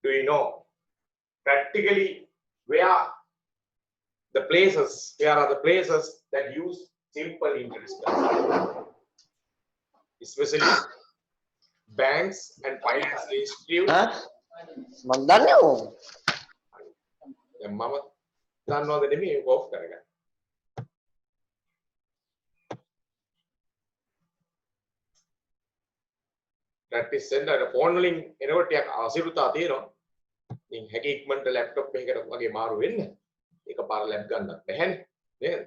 do you know practically where are the places that use simple interest, especially banks and financial institutes? Practice center phone වලින් එනකොට ටිකක් අසිරුතා තියෙනවා. ඉතින් හැකි ඉක්මනට ලැප්ටොප් එකකට වගේ මාරු වෙන්න. එකපාර ලැබ් ගන්නත් බැහැනේ. නේද?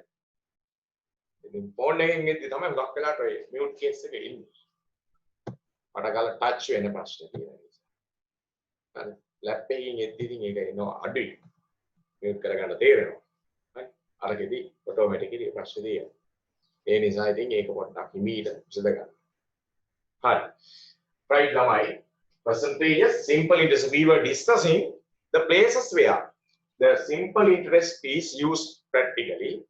ඉතින් ෆෝන් එකෙන් එද්දි තමයි ගොඩක් වෙලාට ඔය මියුට් කේස් එක ඉන්නේ. මට ගාලා ටච් වෙන ප්‍රශ්න තියෙනවා. හරි. ලැප් එකකින් එද්දි ඉතින් ඒක එනවා අඩුයි. මියුට් කරගන්න තේරෙනවා. හරි. අරකෙදි ඔටෝමැටිකලි ප්‍රශ්න තියෙනවා. ඒ නිසා ඉතින් ඒක පොඩ්ඩක් හිමීට විසඳ ගන්න. හරි. Right, Lamai, percentages, simple interest. We were discussing the places where the simple interest is used practically,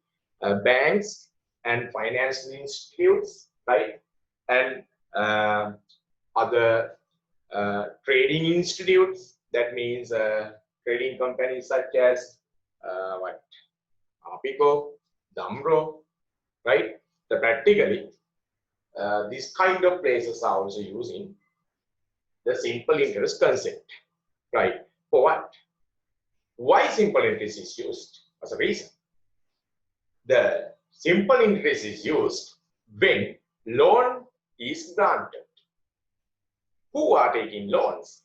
banks and financial institutes, right, and other trading institutes. That means trading companies such as Apico, Damro, right. The practically these kind of places are also using the simple interest concept, right? For what? Why simple interest is used? As a reason. The simple interest is used when loan is granted. Who are taking loans?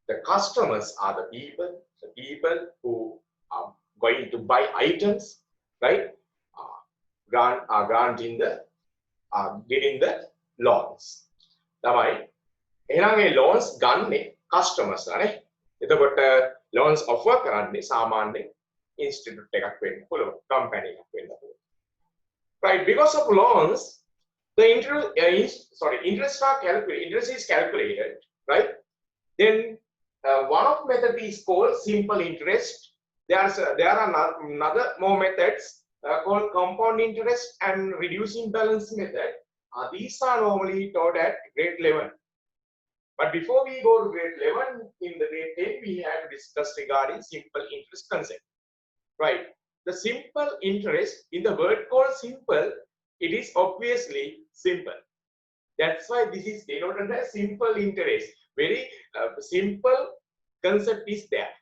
The customers are the people who are going to buy items, right? Are getting the loans. Tamai එහෙනම් ඒ loans ගන්නේ customers ලානේ. එතකොට loans offer කරන්නේ සාමාන්‍ය institute එකක් වෙන්න පුළුවන්, company එකක් වෙන්න පුළුවන්. Right, because of loans the interest is calculated, right? Then one of method is called simple interest. There are another more methods called compound interest and reducing balance method. These are normally taught at grade 11. But before we go to grade 11, in the grade 10, we have discussed regarding simple interest concept. Right. The simple interest, in the word called simple, it is obviously simple. That's why this is denoted as simple interest. Very simple concept is there.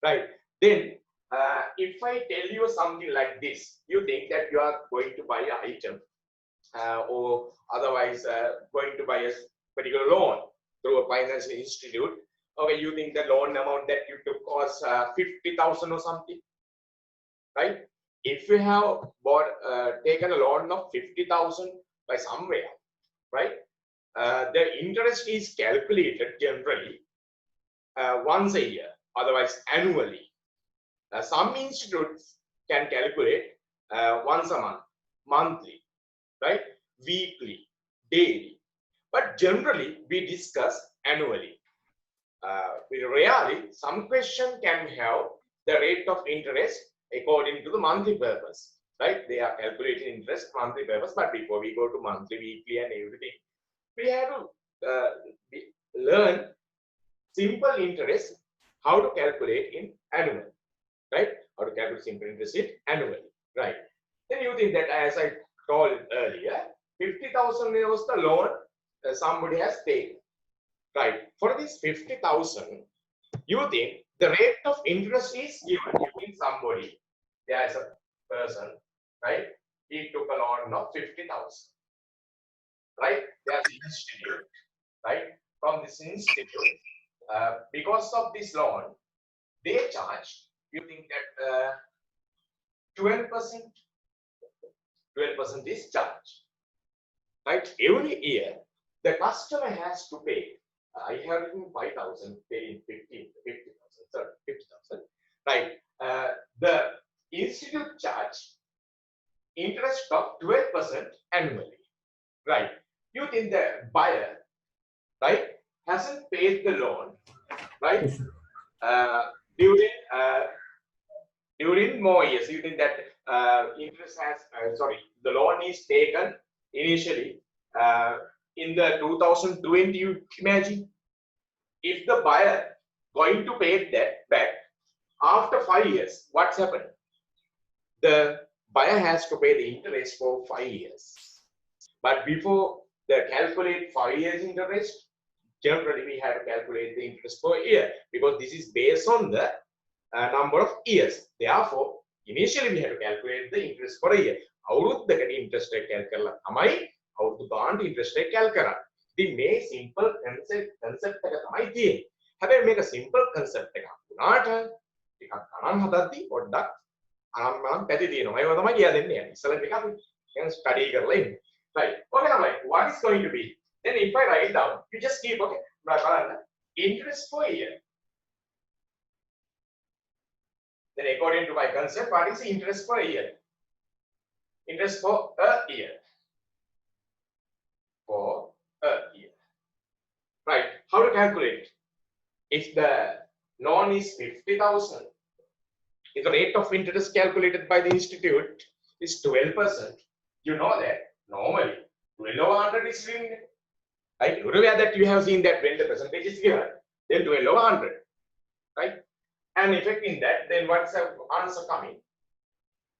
Right. Then, if I tell you something like this, you think that you are going to buy an item or otherwise going to buy a particular loan through a financial institute. Okay, you think the loan amount that you took was 50,000 or something, right? If you have taken a loan of 50,000 by somewhere, right? The interest is calculated generally once a year, otherwise annually. Some institutes can calculate once a month, monthly, right? Weekly, daily. But generally, we discuss annually. Rarely, some question can have the rate of interest according to the monthly purpose, right? They are calculating interest monthly purpose, but before we go to monthly, weekly, and everything, we have to learn simple interest, how to calculate in annual, right? How to calculate simple interest in annually, right? Then you think that, as I told earlier, 50,000 was the loan somebody has paid, right? For this 50,000, you think the rate of interest is given. You think somebody, there is a person, right? He took a loan of 50,000, right? There's an institute, right? From this institute, because of this loan, they charge. You think that 12% is charged, right? Every year, the customer has to pay. I have written 5,000, paying 50,000, right? The institute charge interest of 12% annually, right? You think the buyer, right, hasn't paid the loan, right? During more years, you think that interest has, the loan is taken initially in the 2020, you imagine, if the buyer going to pay that back after 5 years, what's happened? The buyer has to pay the interest for 5 years. But before they calculate 5 years interest, generally we have to calculate the interest per year because this is based on the number of years. Therefore, initially we have to calculate the interest per year. අවුරුද්දකට interest rate calculate කරලා තමයි අවුරුදු ගානට interest rate calculate කරන්නේ. ඉතින් මේ simple concept එක තමයි තියෙන්නේ. හැබැයි මේක simple concept එකක් වුණාට ටිකක් ගණන් හදද්දී පොඩ්ඩක් අනම්මනම් පැති තියෙනවා. ඒවා තමයි කියලා දෙන්නේ. ඉස්සෙල්ලා ටිකක් දැන් study කරලා ඉන්න. Right. Okay, now like what is going to be? Then if I write down, you just keep okay. බලන්න interest per year. Then according to my concept, what is the interest per year? Interest for a year. For a year. Right. How to calculate it? If the loan is 50,000, if the rate of interest calculated by the institute is 12%, you know that normally 12 over 100 is given. Right? You're aware that you have seen that when the percentage is given, then 12 over 100. Right? And effecting that, then what's the answer coming?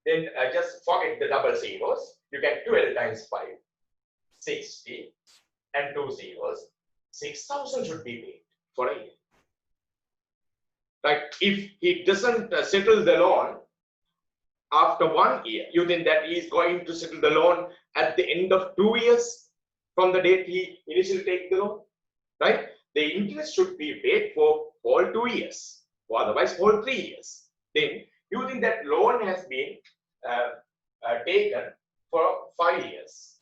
Then just forget the double zeros. You get 12 times 5, 60, and 2 zeros. 6,000 should be paid for a year. Right? If he doesn't settle the loan after 1 year, you think that he is going to settle the loan at the end of 2 years from the date he initially take the loan, right? The interest should be paid for all 2 years, or otherwise all 3 years. Then you think that loan has been taken for 5 years.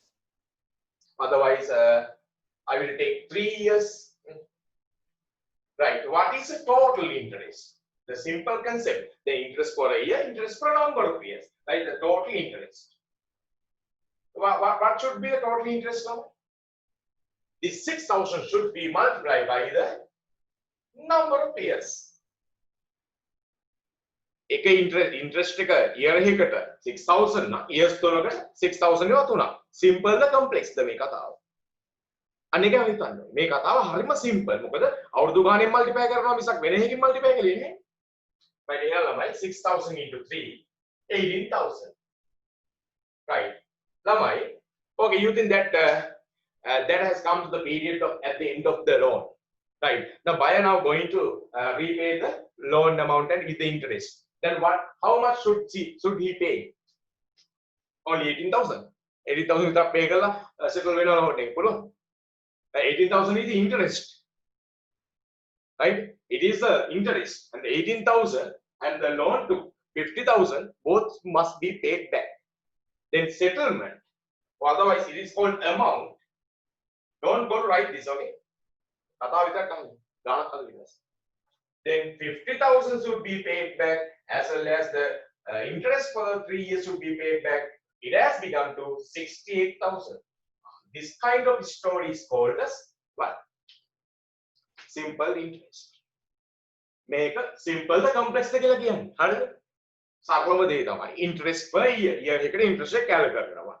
Otherwise, I will take 3 years. Right? What is the total interest? The simple concept: the interest for a year, interest for a number of years. Right? The total interest. What should be the total interest now? This 6,000 should be multiplied by the number of years. එක interest එක year එකකට 6,000 නම් years තුනකට 6,000 ඒවා තුනක්. Simple ද complex ද මේ කතාව? අනේක හිතන්න. මේ කතාව හරිම simple. මොකද අවුරුදු ගානෙන් multiply කරනවා මිසක් වෙන එකකින් multiply කරන්නේ නැහැ. Right here ළමයි 6,000 into 3 18,000. Right. ළමයි okay, you think that that has come to the period of at the end of the loan. Right. The buyer now going to repay the loan amount and with the interest. Then how much should he pay? Only 18,000. 18,000 විතර pay කරලා settle වෙනවා loan එක පුළුවන්. 18,000 is the interest. Right? It is the interest, and the 18,000 and the loan to 50,000 both must be paid back. Then settlement, or otherwise it is called amount. Don't go to write this, okay? Then 50,000 should be paid back, as well as the interest for the 3 years should be paid back. It has become to 68,000. This kind of story is called as what? Simple interest. Make a simple the complex the කියලා කියන්නේ. හරිද? සරලම දේ තමයි interest per year. year එකට interest එක calculate කරනවා.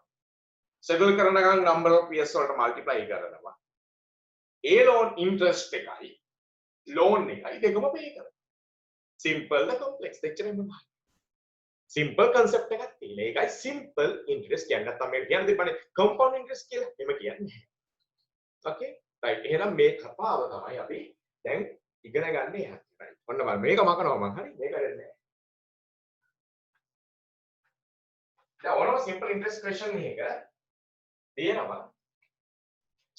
settle කරන ගමන් number of years වලට multiply කරනවා. ඒ loan interest එකයි loan එකයි දෙකම pay කරනවා. Simple the complex දෙච්චරම තමයි. Simple concept එකක් තියෙන. ඒකයි simple interest කියන්නේ. නැත්නම් මේක කියන්නේ දෙපණේ compound interest කියලා. එහෙම කියන්නේ. Okay? Right. එහෙනම් මේ කතාව තමයි අපි දැන් ඉගෙන ගන්න යන්නේ. Right. ඔන්න බලන්න මේක මකනවා මම. හරි? මේක දෙන්නේ නැහැ. දැන් ඕනම simple interest question එක තියෙනවා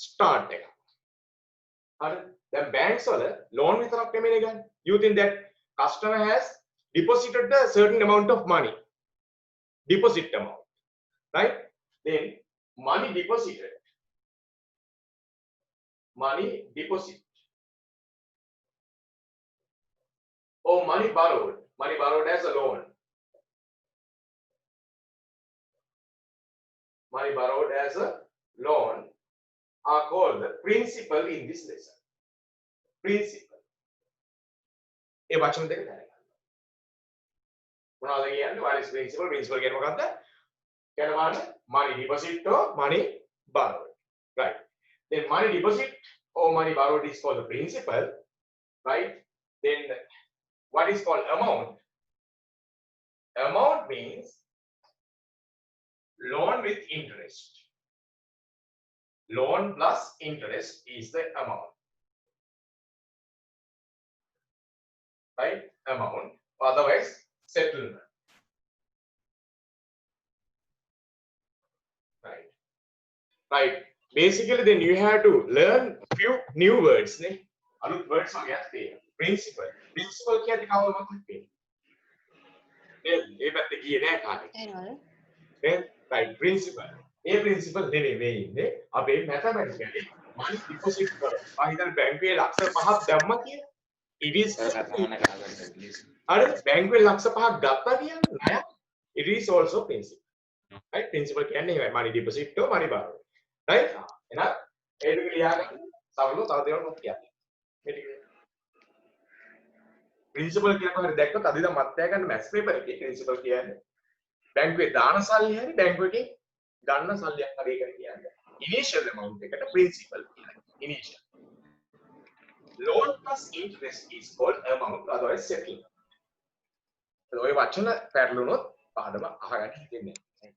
start එක. හරි? දැන් banks වල loan විතරක් නෙමෙයි ගන්න. You think that customer has deposited a certain amount of money. Deposit amount. Right? Then money deposited. Money deposit. Or money borrowed. Money borrowed as a loan. Money borrowed as a loan are called the principal in this lesson. Principal. ඒ වචන දෙක දැනගන්න. මොනවද කියන්නේ? What is principal? Principal කියන්නේ මොකක්ද? කියන්නේ money deposit or money borrowed. Right. Then money deposit or money borrowed is called the principal. right? Then what is called amount? Amount means loan with interest. Loan plus interest is the amount, right? Amount, otherwise settlement, right? Right. Basically, then you have to learn few new words. Ne? Alut words වගේක් තියෙනවා. Principle. Principle කියන්නේ කවුරුත් වෙන්නේ. නේද? ඒ පැත්තේ ගියේ නෑ කාටද? නේද? Right. Principle. ඒ principle නෙමෙයි මේ ඉන්නේ. අපේ mathematically money deposit කරා. මම හිතන්නේ බැංකුවේ ලක්ෂ 5ක් දැම්මා කියලා. It is අර බැංකුවේ ලක්ෂ 5ක් ගත්තා කියන්නේ ණය. It is also principle. Right? Principle කියන්නේ ඒවයි. Money deposit or money borrow. Right? එහෙනම් ඒ දෙක ලියාගන්න. සමහරව තව දේවල් මොකක්ද කියන්නේ. මේ ටික. Principle කියනකොට හරි දැක්කොත් අද ඉඳන් මත් ගන්න මැත්ස් පේපර් එකේ principle කියන්නේ බැංකුවේ දාන සල්ලි හරි බැංකුවකින් ගන්න සල්ලියක් හරි ඒකට කියන්නේ. Initial amount එකට principle කියනවා. Initial. Loan plus interest is called amount, otherwise settlement. ඔය වචන පැටලුනොත් පාඩම අහගන්න හිතෙන්නේ නැහැ.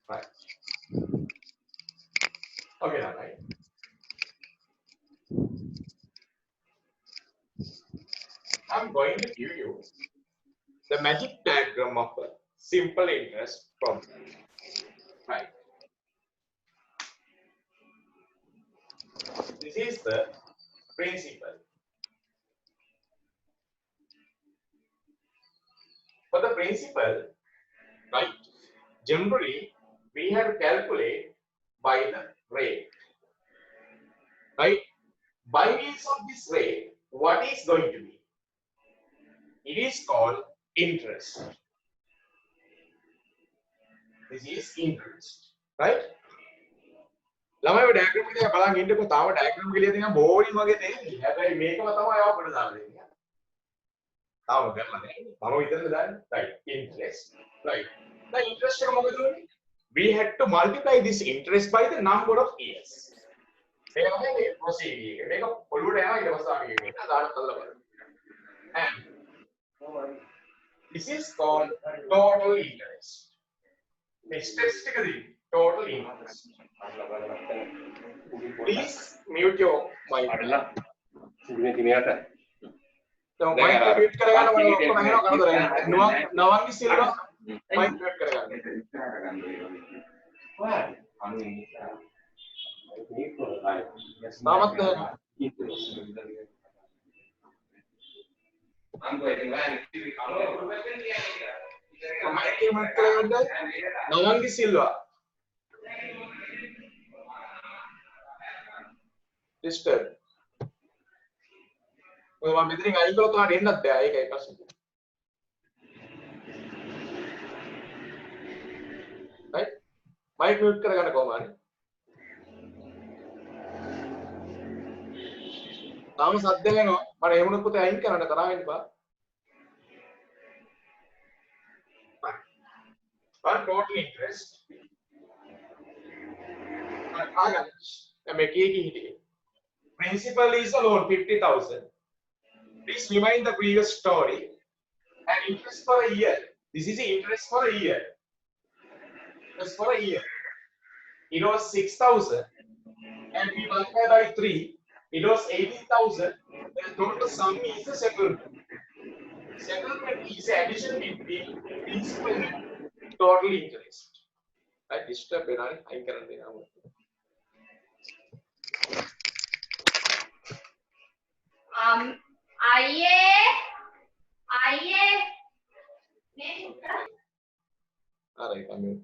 Right. Okay, now, right. I'm going to give you the magic diagram of a simple interest problem. Right. This is the principle. For the principle, right, generally we have to calculate by the rate. Right? By means of this rate, what is going to be? It is called interest. This is interest. Right? ළමයි diagram එක බලන් ඉන්නකො තාම diagram එක ලියලා තියෙනවා boring වගේ තේරෙන්නේ. හැබැයි මේකම තමයි ආවකට දාලා දෙන්නේ. තාම කරලා නැහැ. මම විතරද දාන්නේ. Right. Interest. Right. The interest එක මොකද වෙන්නේ? We had to multiply this interest by the number of years. මේක තමයි මේ procedure එක. මේක ඔළුවට යනවා ඊට පස්සේ අපි මේක දාන්න හදලා බලන්න. And this is called total interest. මේ steps ටික දී total interest. Please mute your mic. So mic mute කරගන්න මම ඔක්කොම අහනවා කරදර. නවන්ගේ සිල්වා mic mute කරගන්න. තාමත් mic mute කරගන්න. නවන්ගේ සිල්වා disturb. ඔය මම මෙතනින් අයින් කළොත් ඔයාලට එන්නත් බෑ. ඒකයි ප්‍රශ්නේ. right? mic mute කරගන්න කොහොම හරි. තාම සද්ද වෙනවා. මට එහෙමනොත් පුතේ අයින් කරන්න තරහ වෙන්න බෑ. But total interest. Principal is a loan 50,000. Please remind the previous story. And interest for a year. This is the interest for a year. Just for a year. It was 6,000. And we multiply by 3. It was 18,000. The total sum is the settlement. Settlement is the addition between principal and total interest. I disturb it. I can't do it. Alright, I'm mute.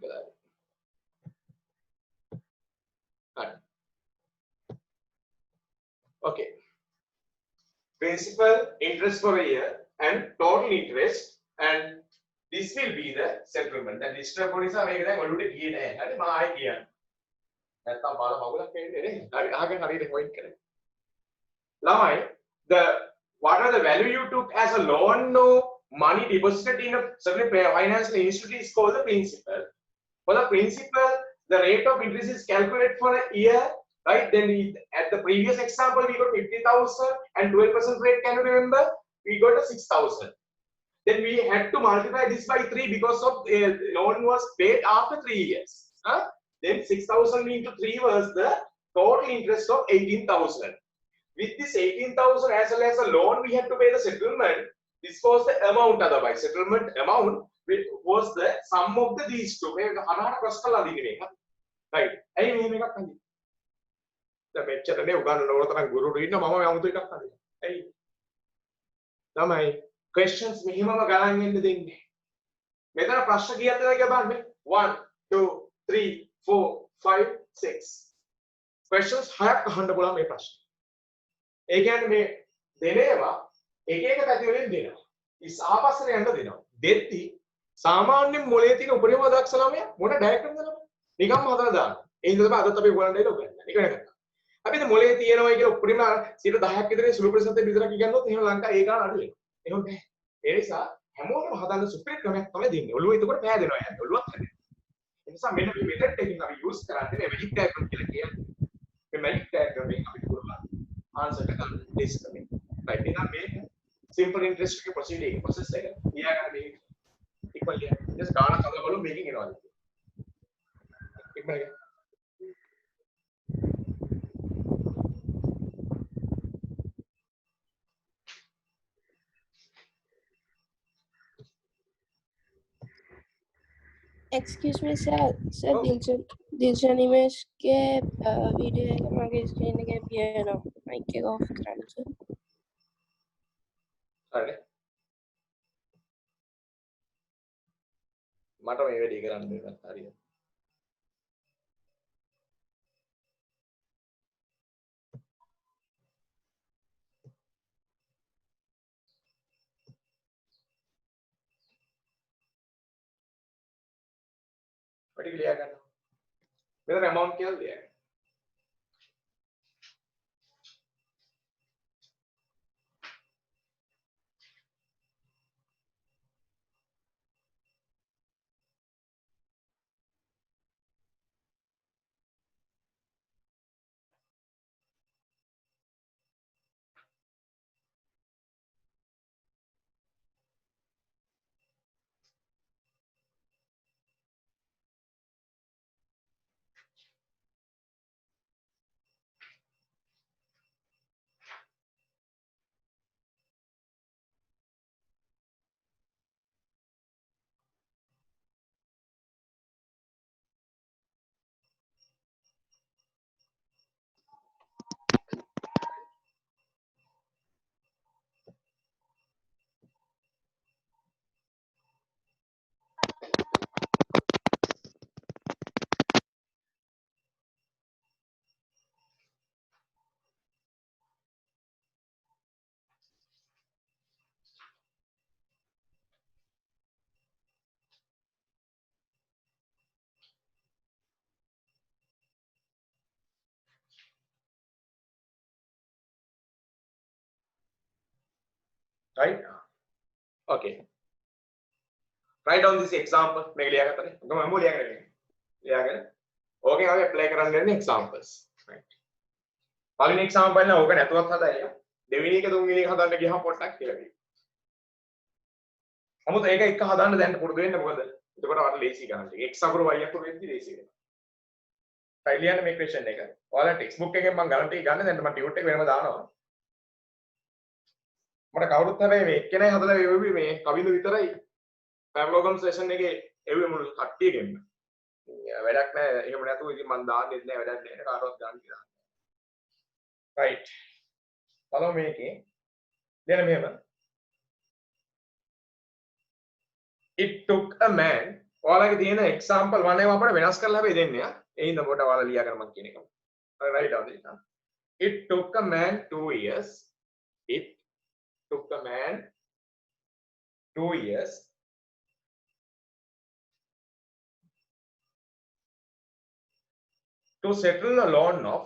Okay. Principal interest for a year and total interest, and this will be the settlement. Then disturb නිසා මේක දැන් ඔළුවට ගියේ නෑ. හරි මම ආයෙ කියන්න. නැත්තම් බාල මගුලක් වෙන්නේ නේ. හරි අහගෙන හරියට පොයින්ට් කරගන්න. ළමයි, the what are the value you took as a loan no money deposited in a certain financial institute is called the principal. For the principal, the rate of interest is calculated for a year, right? Then at the previous example we got 50,000 and 12% rate. Can you remember? We got a 6,000. Then we had to multiply this by 3 because of loan was paid after 3 years. Then 6,000 into 3 was the total interest of 18,000. With this 18,000 as well as a loan, we had to pay the settlement. This was the amount. Otherwise, settlement amount was the sum of these two. Right? Hey, me එකක් හරි. දැන් මෙච්චරනේ උගන්වනකොට තරම් ගුරුවරු ඉන්න මම 아무තු එකක් හරි. hey ළමයි questions මෙහිමම ගණන් එන්න දෙන්නේ. මෙතන ප්‍රශ්න කීයද කියලා බලන්න. 1 2 3 4 5 6 questions 6ක් අහන්න පුළුවන් මේ ප්‍රශ්න. ඒ කියන්නේ මේ දෙනේවා එක එක පැති වලින් දෙනවා. ඉස් ආපස්සට යන්න දෙනවා. දෙද්දි සාමාන්‍යයෙන් මොලේ තියෙන උපරිම දක්ෂ ළමයා මොන ඩයග්‍රෑම් දානවද? නිකම්ම හදලා දානවා. ඒ හින්දා තමයි අදත් අපි ඔයගලන්ට ඒක උගන්වන්නේ. ඒක වෙනකන්. අපි ඉතින් මොලේ තියෙනවා කියලා උපරිම 10%ක් විතර සුළු ප්‍රතිශතයක් විතරක් ඉගෙනුවොත් එහෙම ලංකාවේ ඒ ගාන අඩු වෙනවා. එහෙම බෑ. ඒ නිසා හැමෝටම හදන්න සුපිරි ක්‍රමයක් තමයි දෙන්නේ. ඔළුව එතකොට පෑදෙනවා යන්න. ඔළුවක් හැදෙනවා. ඒ නිසා මෙන්න මේ මෙතඩ් එකකින් අපි යූස් කරන්නේ මේ මැජික් ඩයග්‍රෑම් කියලා කියන්නේ. මේ මැජික් ඩයග්‍රෑම් එකෙන් අපි පුළුවන් ආන්සර් එක ගන්න ටෙස්ට් කරන්න. right එහෙනම් මේ simple interest එකේ process එක ලියා ගන්න මේ ඉක්මනට just ගානක් හදලා බලමු මේකෙන් එනවාද ඉක්මනට. Excuse me sir, Dilshan Nimesh के वीडियो එක මගේ ස්ක්‍රීන් එකේ පියනවා. මයික් එක ඔෆ් කරන්න sir. හරි. මට මේ වැඩේ කරන්න බෑ හරියට. වැඩි ලියා ගන්න. මෙතන amount කියලා ලියා ගන්න. Right? Okay. Write down this example. මේක ලියාගත්තනේ. මම ලියාගෙන ඉන්නේ. ලියාගෙන ඕකෙන් අපි apply කරන්න යන්නේ examples. Right. පළවෙනි example එක ඕක නැතුවත් හදාගන්න. දෙවෙනි එක තුන්වෙනි එක හදන්න ගියහම පොඩ්ඩක් කියලා වෙයි. නමුත් ඒක එක හදන්න දැන් පුරුදු වෙන්න මොකද? එතකොට ඔයාලට ලේසි ගන්න. x අකුරු y අකුරු වෙද්දි ලේසි වෙනවා. right ලියන්න මේ question එක. ඔයාලා textbook එකෙන් මම ගන්න ටික ගන්න දැන් මම tutor එක වෙනම දානවා. මට කවුරුත් හැබැයි මේ එක්කෙනයි හදලා එවුවේ මේ කවිඳ විතරයි පැවලෝගම් සෙෂන් එකේ එවුවේ මුළු කට්ටියගෙම වැඩක් නැහැ. එහෙම නැතුව ඉතින් මම දාන්නෙත් නැහැ වැඩක් නැහැ කාටවත් ගන්න කියලා. right බලමු මේකේ දැන් මෙහෙම it took a man ඔයාලගේ තියෙන example 1 එක අපිට වෙනස් කරලා හැබැයි දෙන්නේ ඒ හින්දා පොඩ්ඩක් ඔයාලා ලියාගෙන මම කියන එක. right on this. It took a man 2 years. It took a man 2 years to settle a loan of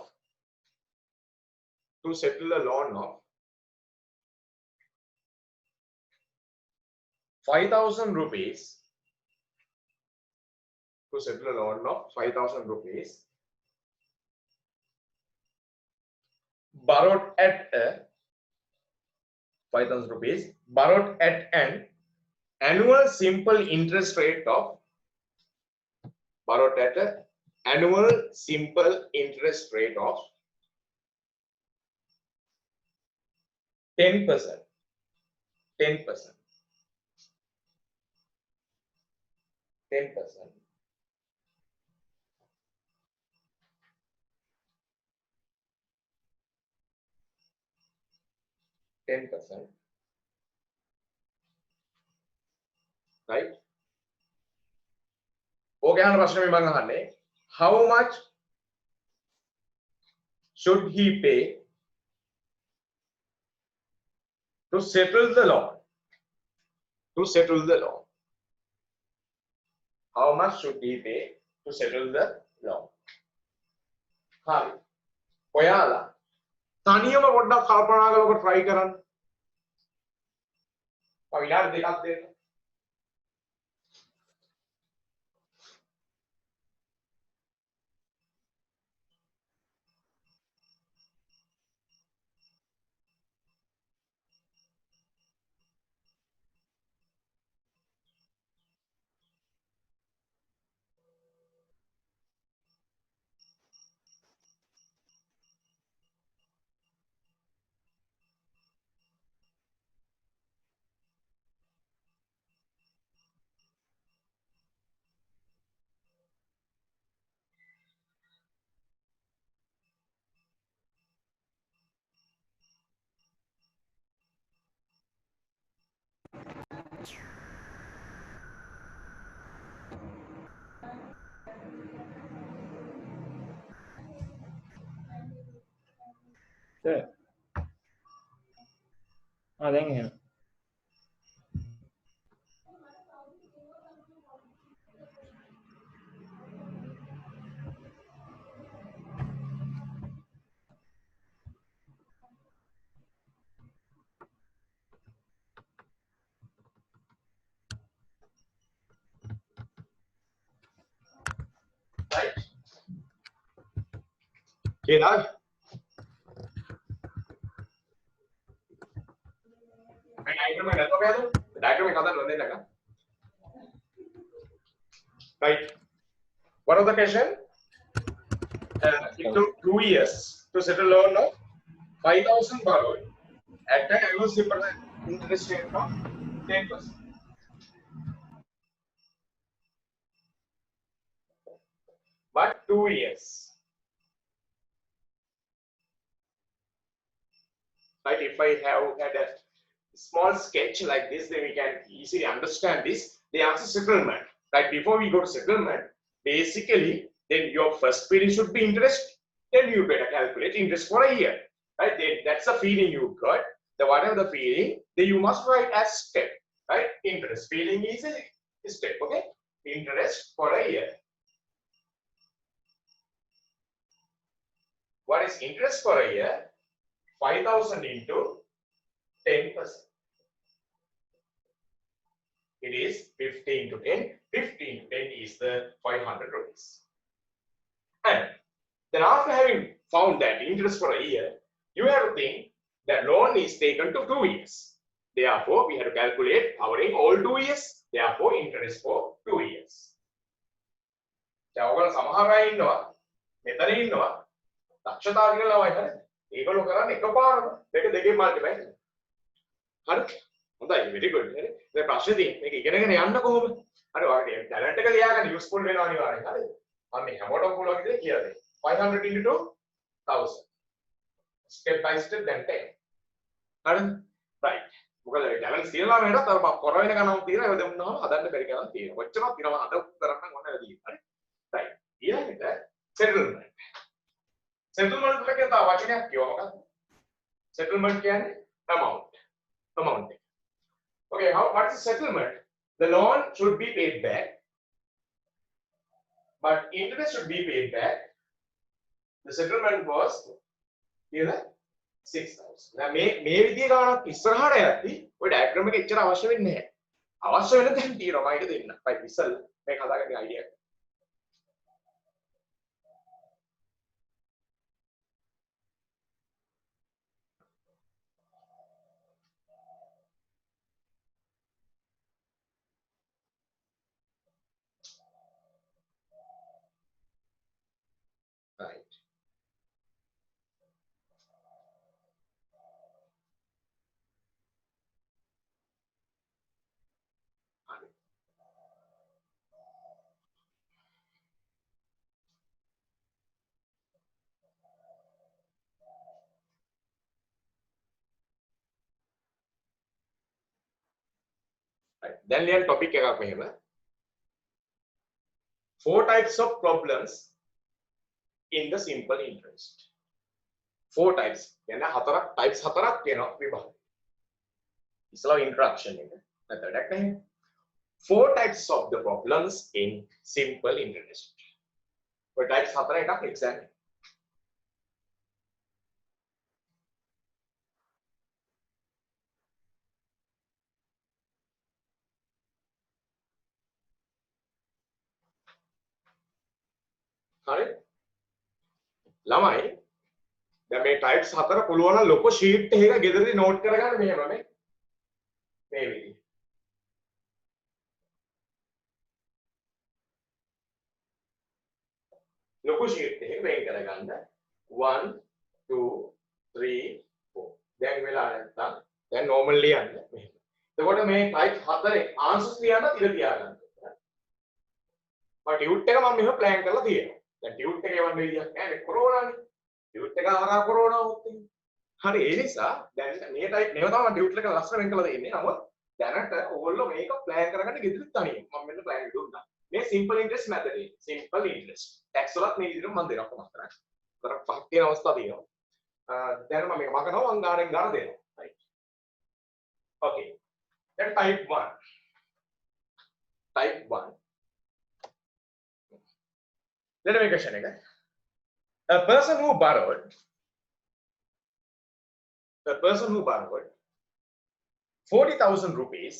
5,000 rupees, to settle a loan of 5,000 rupees borrowed at a 5,000 rupees borrowed at an annual simple interest rate of 10%. 10%. 10%. Right? Okay, how much should he pay to settle the loan? How much should he pay to settle the loan? හරි. ඔයාලා තනියම පොඩ්ඩක් කල්පනා කරලා ඔක try කරන්න. මම විනාඩි දෙකක් දෙන්න. දැන් එහෙම Right? කියලා diagram එක නැතෝ කෑද? diagram එක හදන්න දෙන්නක. Right. What was the question? It took 2 years to settle loan of 5,000 borrowed at an annual simple interest rate of 10%. But 2 years. Right? If I have had a small sketch like this, then we can easily understand this. They ask settlement. Right? Before we go to settlement, basically, then your first feeling should be interest. Then you better calculate interest for a year. Right? Then that's the feeling you got. Whatever the feeling, then you must write as step. Right? Interest. Feeling is a step. Okay? Interest for a year. What is interest for a year? 5,000 into 10%. It is 15 to 10. 15 to 10 is the 500 rupees. And then after having found that interest for a year, you have to think that loan is taken to 2 years. Therefore, we have to calculate covering all 2 years. Therefore, interest for 2 years. දැන් ඔයගොල්ලෝ සමහර අය ඉන්නවා මෙතන ඉන්නවා දක්ෂතා කියලා වයි හරිද? ඒගොල්ලෝ කරන්නේ එකපාරම දෙක දෙකේ මල්ටිප්ලයි කරනවා. හරි? හොඳයි very good. හරි. දැන් ප්‍රශ්නේ තියෙන්නේ මේක ඉගෙනගෙන යන්න කොහොමද? හරි ඔයාලගේ ටැලන්ට් එක ලියාගන්න යූස්ෆුල් වෙනවා අනිවාර්යෙන්. හරිද? මම මේ හැමෝටම පුළුවන් විදිහට කියලා දෙන්න. 500 into 1000. Step by step then 10. හරිද? right. මොකද ටැලන්ට් තියෙනවා මේකට අර කොර වෙන ගණන් තියෙනවා ඒක දෙන්නාම හදන්න බැරි ගණන් තියෙනවා. කොච්චරක් තියෙනවා අද කරන්න ඕන වැඩි. හරි? right. ඊළඟට settlement. settlement වලක තව වචනයක් කියවම මොකක්ද? Settlement කියන්නේ amount. Okay, what is settlement? The loan should be paid back, but interest should be paid back. The settlement was here 6,000. now මේ විදිය ගානක් ඉස්සරහට යද්දි ඔය diagram එක එච්චර අවශ්‍ය වෙන්නේ නැහැ. අවශ්‍ය වෙන දැන් තියෙනවා මම ඒක දෙන්න. right ඉස්සල් මේක හදාගන්න idea එක. right right දැන් ලියන්න topic එකක් මෙහෙම 4 types of problems in the simple interest. 4 types. කියන්නේ හතරක් types හතරක් තියෙනවා විභාග. ඉස්සලා introduction එක. method එකක් නැහැ. 4 types of the problems in simple interest. ඔය types හතර එකක් exam එක. හරි? ළමයි දැන් මේ types හතර පුළුවන් නම් ලොකු sheet එකක ගෙදරදී note කරගන්න මෙහෙම මේ විදිහට. ලොකු sheet එකක වෙන් කරගන්න 1 2 3 4. දැන් වෙලා නැත්තම් දැන් normal ලියන්න මෙහෙම. එතකොට මේ type හතරේ answers ලියන්න ඉඳ තියාගන්න. මම ටියුට් එක මම මෙහෙම plan කරලා තියෙනවා. දැන් ටියුට් එක යවන්න විදියක් නැහැ නේ කොරෝනානේ. ටියුට් එක හරහා කොරෝනා වුත් ඉන්නේ. හරි ඒ නිසා දැන් මේ type මේව තමයි ටියුට් එක ලස්සන වෙන් කරලා දෙන්නේ. නමුත් දැනට ඕගොල්ලෝ මේක plan කරගන්න ගෙදරත් තනියෙන්. මම මෙන්න plan එක දුන්නා. මේ simple interest method එක. simple interest. tax වලත් මේ විදිහට මම දෙනවා කොහොමද කරන්නේ. කරක් පහක් තියෙන අවස්ථා තියෙනවා. දැන් මම මේක මකනවා මං ගානෙන් ගාන දෙනවා. right. okay. then type 1. type 1. Then we question again. A person who borrowed 40,000 rupees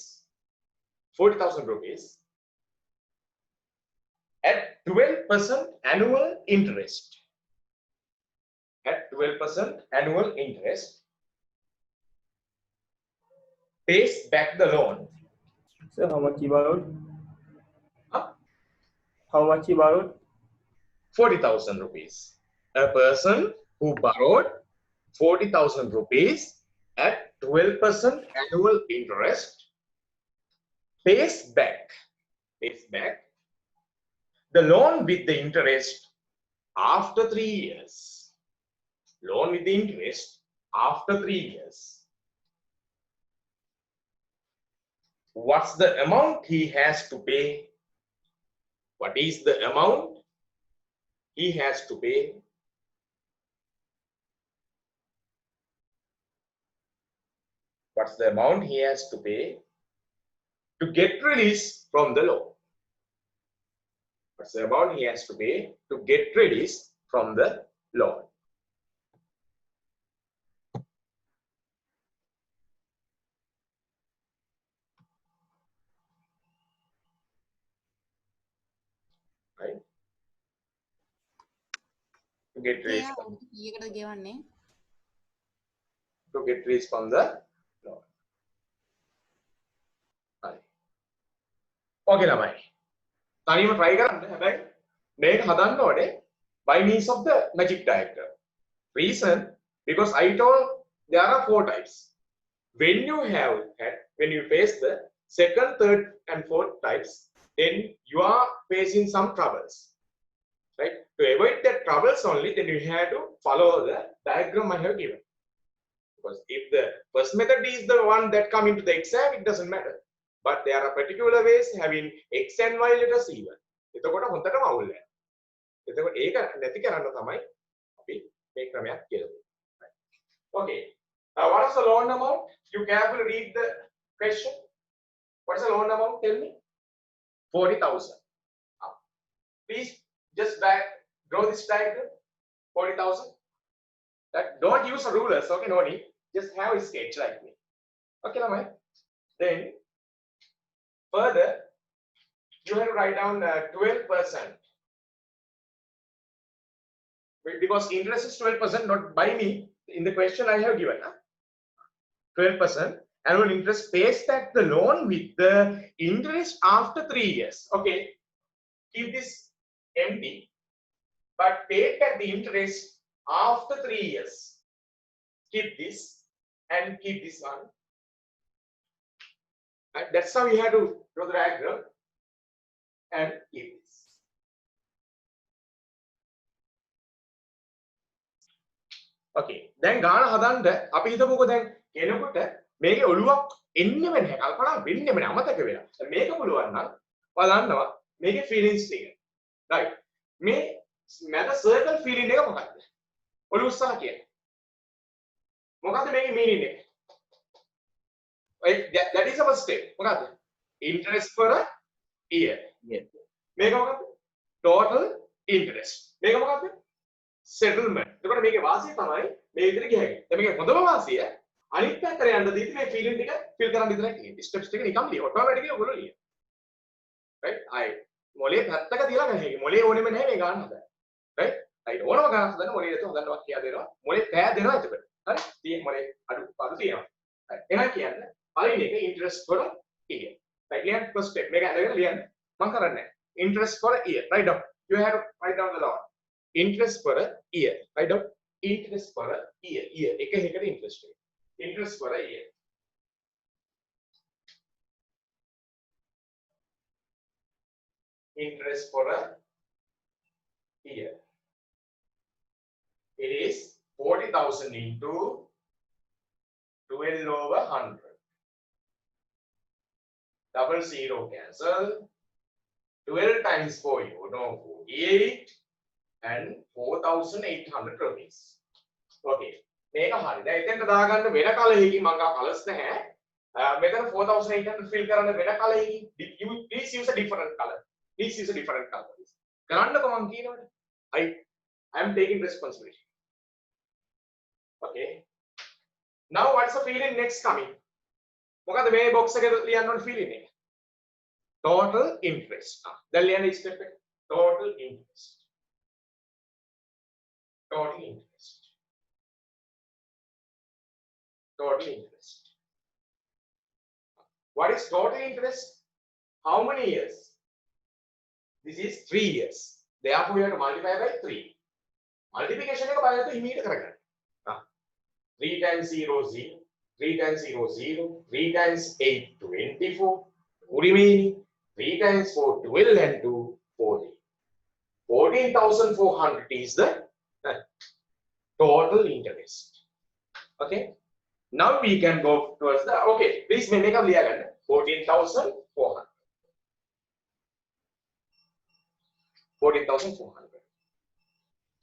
at 12% annual interest. At 12% annual interest, pays back the loan. Sir, how much he borrowed? Huh? How much he borrowed? 40,000 rupees. A person who borrowed 40,000 rupees at 12% annual interest pays back the loan with the interest after 3 years. Loan with the interest after 3 years. What's the amount he has to pay? What is the amount he has to pay? What's the amount he has to pay to get release from the loan? What's the amount he has to pay to get release from the loan? Right? To get release from, to get release from the loan. Right. Okay lamai. තනියම try කරන්න. හැබැයි මේක හදන්න ඕනේ by means of the magic diagram. Reason because I told there are 4 types. When you face the second, third and fourth types, then you are facing some troubles. Right? To avoid that troubles only, then you have to follow the diagram I have given. Because if the first method is the one that come into the exam, it doesn't matter. But there are particular ways having x and y letters even. එතකොට හොඳටම අවුල් වෙනවා. එතකොට ඒක නැති කරන්න තමයි අපි මේ ක්‍රමයක් කියලා දෙනවා. Okay. What is the loan amount? You carefully read the question. What is the loan amount? Tell me. 40,000. Please just draw this diagram. 40,000. Don't use rulers. Okay, no need. Just have a sketch like me. Okay, Lamai. Then further, you have to write down 12%. Because interest is 12%, not by me. In the question I have given 12%. Annual interest pays back the loan with the interest after 3 years. Okay, keep this empty, but pay back the interest after 3 years. Keep this and keep this one. And that's how you have to draw the diagram and keep this. Okay, දැන් ගාන හදන්න අපි හිතමුකෝ දැන් කෙනෙකුට මේකේ ඔළුවක් එන්නෙම නැහැ කල්පනා වෙන්නෙම නැහැ අමතක වෙලා. මේක පුළුවන් නම් බලන්නවා මේකේ ෆීලිංග්ස් ටික. right මේ මැද සර්කල් ෆීලිංග් එක මොකක්ද? ඔළුව උස්සලා කියන්නේ. මොකක්ද මේකේ මීනින් එක? that is our step. මොකක්ද? interest per year. මේක මොකක්ද? total interest. මේක මොකක්ද? settlement. එතකොට මේකේ වාසිය තමයි මේ විදිහට ගියහගේ. දැන් මේකේ හොඳම වාසිය අනිත් පැත්තට යන්න දීති මේ ෆීලිංග් ටික ෆිල් කරන් විතරක් තියෙන්නේ. ස්ටෙප්ස් ටික නිකම් ලිය. ඔටෝමැටිකලි ඔයගොල්ලෝ ලිය. right? අය මොලේ පැත්තක තියලා ගන්න. මොලේ ඕනෙම නැහැ මේ ගන්න හදන්න. right? right ඕනම ගන්න හදන්න මොලේ දෙත හදන්නවා කියලා දෙනවා. මොලේ පෑ දෙනවා එතකොට. හරි? තියෙන මොලේ අඩු තියෙනවා. right? එහෙනම් කියන්නේ පළවෙනි එක interest for a year. right? ලියන්න first step. මේක අරගෙන ලියන්න. මම කරන්නේ. interest for a year. write down. You have to write down the law. Interest for a year. Write down. Interest for a year. Year. එක එකකට interest එක. Interest for a year. Interest for a year. It is 40,000 into 12 over 100. Double zero cancel. 12 times 4, you know, 48 and 4,800 rupees. Okay. මේක හරි. දැන් එතෙන්ට දාගන්න වෙන කලෙකින් මම ගා කලර්ස් නැහැ. මෙතන 4,800 fill කරන්න වෙන කලෙකින් you please use a different color. Please use a different color. කරන්නකො මම කියනවනේ. I am taking responsibility. Okay. Now what's the feeling next coming? මොකද මේ box එකේ ලියන්න ඕන feeling එක? Total interest. දැන් ලියන්න step එක. Total interest. Total interest. Total interest. What is total interest? How many years? This is 3 years. Therefore, we have to multiply by 3. Multiplication එක බලන්න ඉමීඩියට් කරගන්න. 3 times 0 0, 3 times 0 0, 3 times 8 24, remaining 3 times 4 12 and 2 14. 14,400 is the total interest. Okay. Now we can go towards the okay. Please make up liya ganna 14,400. 14,400.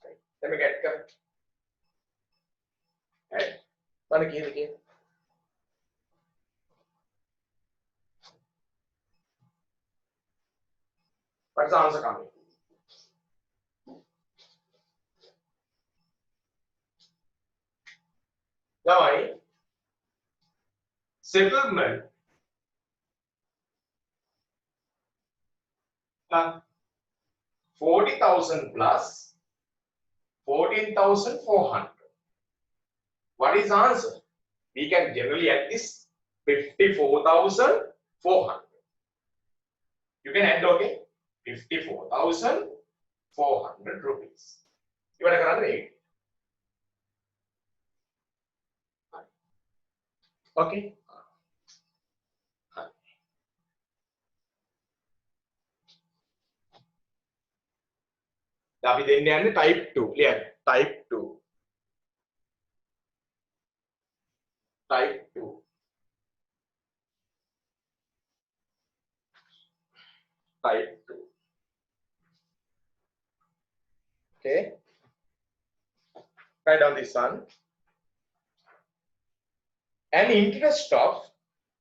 Right. Let me get correct. Right. Mana kiyala again. What's the answer coming? Now settlement 40,000 plus 14,400. What is the answer? We can generally add this 54,400. You can add, okay? 54,400 rupees. You want to another 8. Okay. අපි දෙන්න යන්නේ type 2 ලියන්න type 2 type 2 type 2 okay write down this one. An interest of,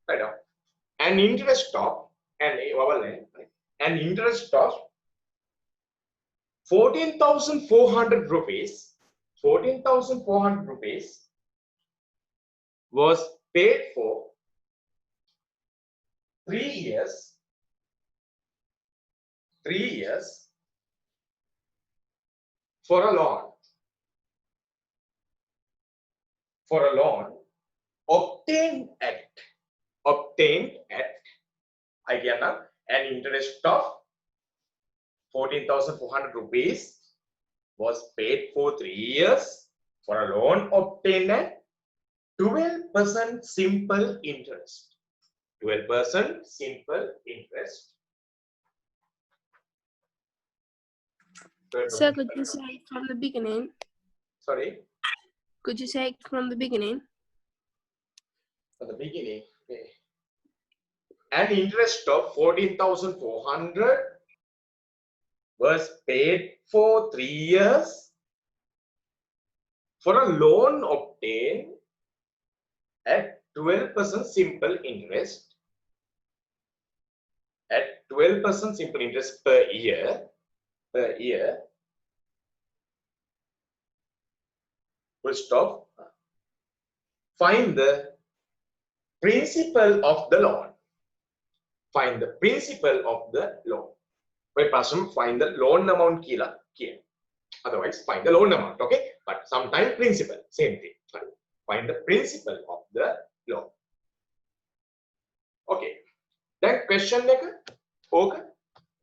write down, an interest of, an interest of 14,400 rupees, 14,400 rupees was paid for 3 years, 3 years for a loan, obtained at I can now an interest of 14,400 rupees was paid for 3 years for a loan obtained at 12% simple interest. 12% simple interest. 12% Sir, could you say it from the beginning? Sorry, Could you say it from the beginning? from the beginning. Okay. An interest of 14,400 was paid for 3 years for a loan obtained at 12% simple interest. At 12% simple interest per year. Full stop. Find the principal of the loan. Find the principal of the loan. By person, find the loan amount kila here. Otherwise, find the loan amount. Okay, but sometimes principal, same thing. Find the principal of the loan. Okay. Then question එක ඕක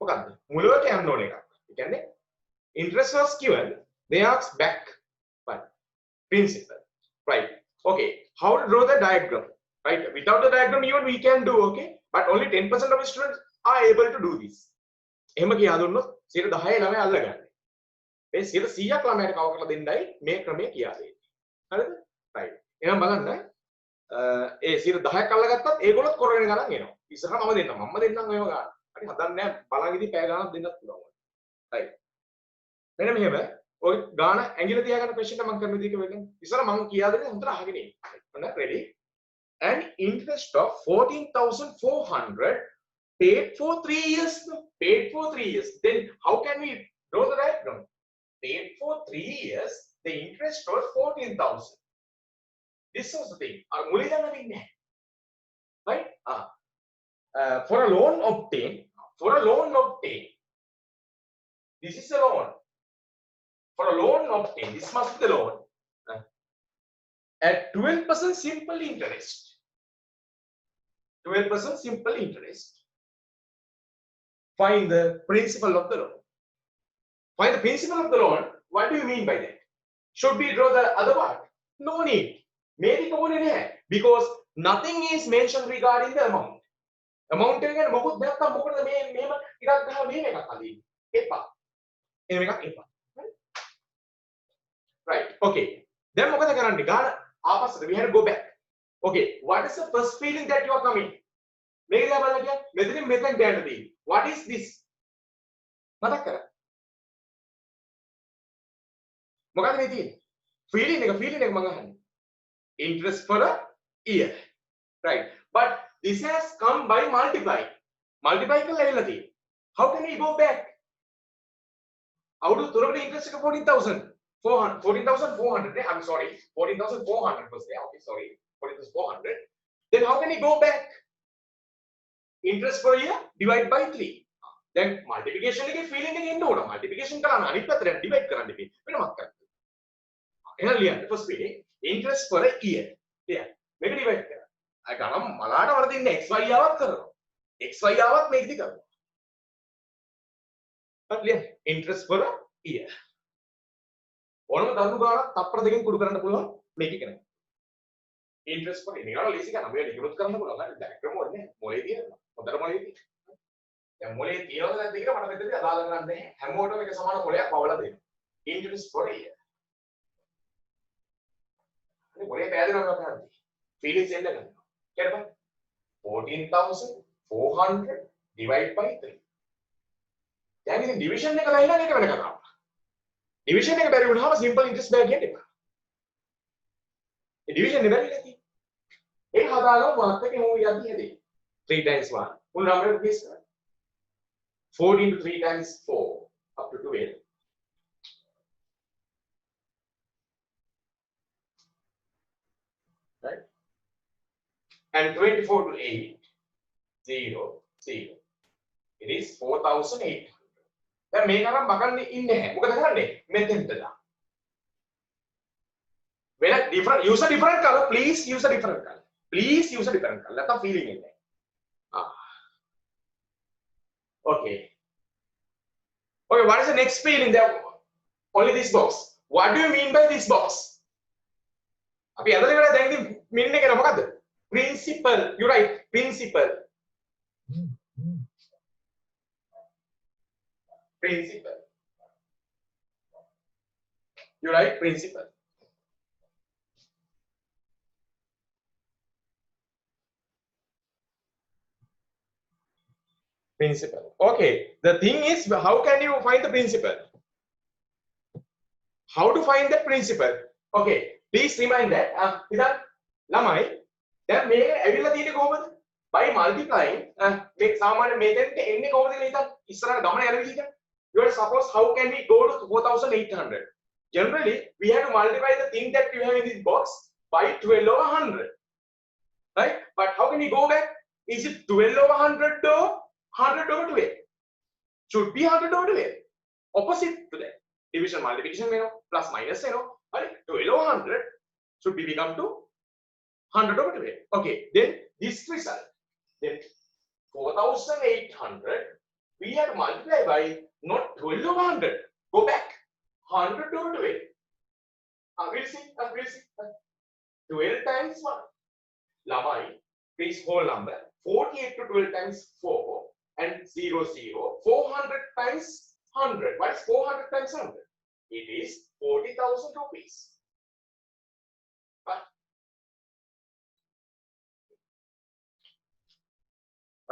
මොකක්ද? මුලවට යන්න ඕන එකක්. ඒ කියන්නේ interest was given, they asked back but principal. Right. Okay. How to draw the diagram? Right. Without the diagram even we can do, okay, but only 10% of students are able to do this. එහෙම කියා දුන්නොත් 10 ළමයි අල්ලගන්නේ. මේ 100ක් ළමයට කව කරලා දෙන්නයි මේ ක්‍රමය කියා දෙන්නේ. හරිද? right. එහෙනම් බලන්න ඒ 10ක් අල්ලගත්තත් ඒගොල්ලොත් කරගෙන ගණන් එනවා. ඉස්සරහ මම දෙන්නම්. මම දෙන්නම් ඔයව ගන්න. හරි හදන්නේ නැහැ. බලන් ඉතින් පැය ගණනක් දෙන්නත් පුළුවන්. right. මෙන්න මෙහෙම ඔය ගාන ඇඟිල්ල තියාගන්න question එක මම කරන විදිහක වෙන්නේ. ඉස්සරහ මම කියා දෙන්නේ හොඳට අහගෙන ඉන්න. ඔන්න ready. An interest of 14,400 paid for 3 years. Paid for 3 years. Then how can we draw the diagram? Paid for 3 years. The interest was 14,000. This was the thing. Right? For a loan obtained. This is a loan. For a loan obtained. This must be the loan. At 12% simple interest. 12% simple interest. Find the principal of the loan. Find the principal of the loan. What do you mean by that? Should we draw the other part? No need. Maybe because nothing is mentioned regarding the amount. Amount again, right. Okay. Then we have to go back. Okay. What is the first feeling that you are coming? What is this? Feeling interest for a year, right? But this has come by multiplying. How can we go back? How do interest 14,400? I'm sorry, 14,400 was there. Okay, sorry, 14,400. Then how can we go back? Interest per year divide by 3. Then multiplication again, feeling again. No, multiplication divide first feeling. Interest for a year. Yeah. Maybe divide. I got malada or the next XY hour make the cover. But yeah, interest for a year. One of the Tapper the could make it. Interest for any other leasing and I'm going to go interest for a year. Feelings 14,400 divided by 3. Then in division division simple interest back. division එක බැරිලා තියෙන්නේ. ඒක හදාගමු මාත් එක්ක මම යද්දි හැදේ. 3 times 1. full number rupees 14 into 3 times 4 up to 12. Right? And 24 to 8 0 0. It is 4,800. දැන් මේක අරන් බකන්නේ ඉන්නේ නැහැ. මොකද කරන්නේ? මෙතෙන්ට දා. වෙන different use a different color, please use a different color. Please use a different color. නැත්නම් feeling එන්නේ. Okay. Okay, what is the next field in there? Only this box. What do you mean by this box? අපි අදලා ඉවරයි දැන් ඉතින් meaning එක මොකද්ද? Principle. You right. Principle. Principle. You right. Principle. Principle. Okay. The thing is, how can you find the principle? How to find the principle? Okay. Please remind that. ඉතින් ළමයි දැන් මේක ඇවිල්ලා තියෙන්නේ කොහොමද? By multiplying මේ සාමාන්‍ය මෙතෙන්ට එන්නේ කොහොමද කියලා හිතන්න. ඉස්සරහට ගමන යන විදිහට. You are suppose how can we go to 4,800? Generally, we have to multiply the thing that you have in this box by 12 over 100. Right? But how can we go back? Is it 12 over 100 or 100 over 12? Should be 100 over 12. Opposite to that. Division multiplication plus minus 12 over 100 should be become to 100 over 12. Okay, then this result, then 4,800 we have to multiply by not 12 over 100. Go back 100 over 12. We'll see. 12 times 1. Lamai, please whole number. 48 to 12 times 4 and 0 0. 400 times 100. What is 400 times 100? It is 40,000 rupees.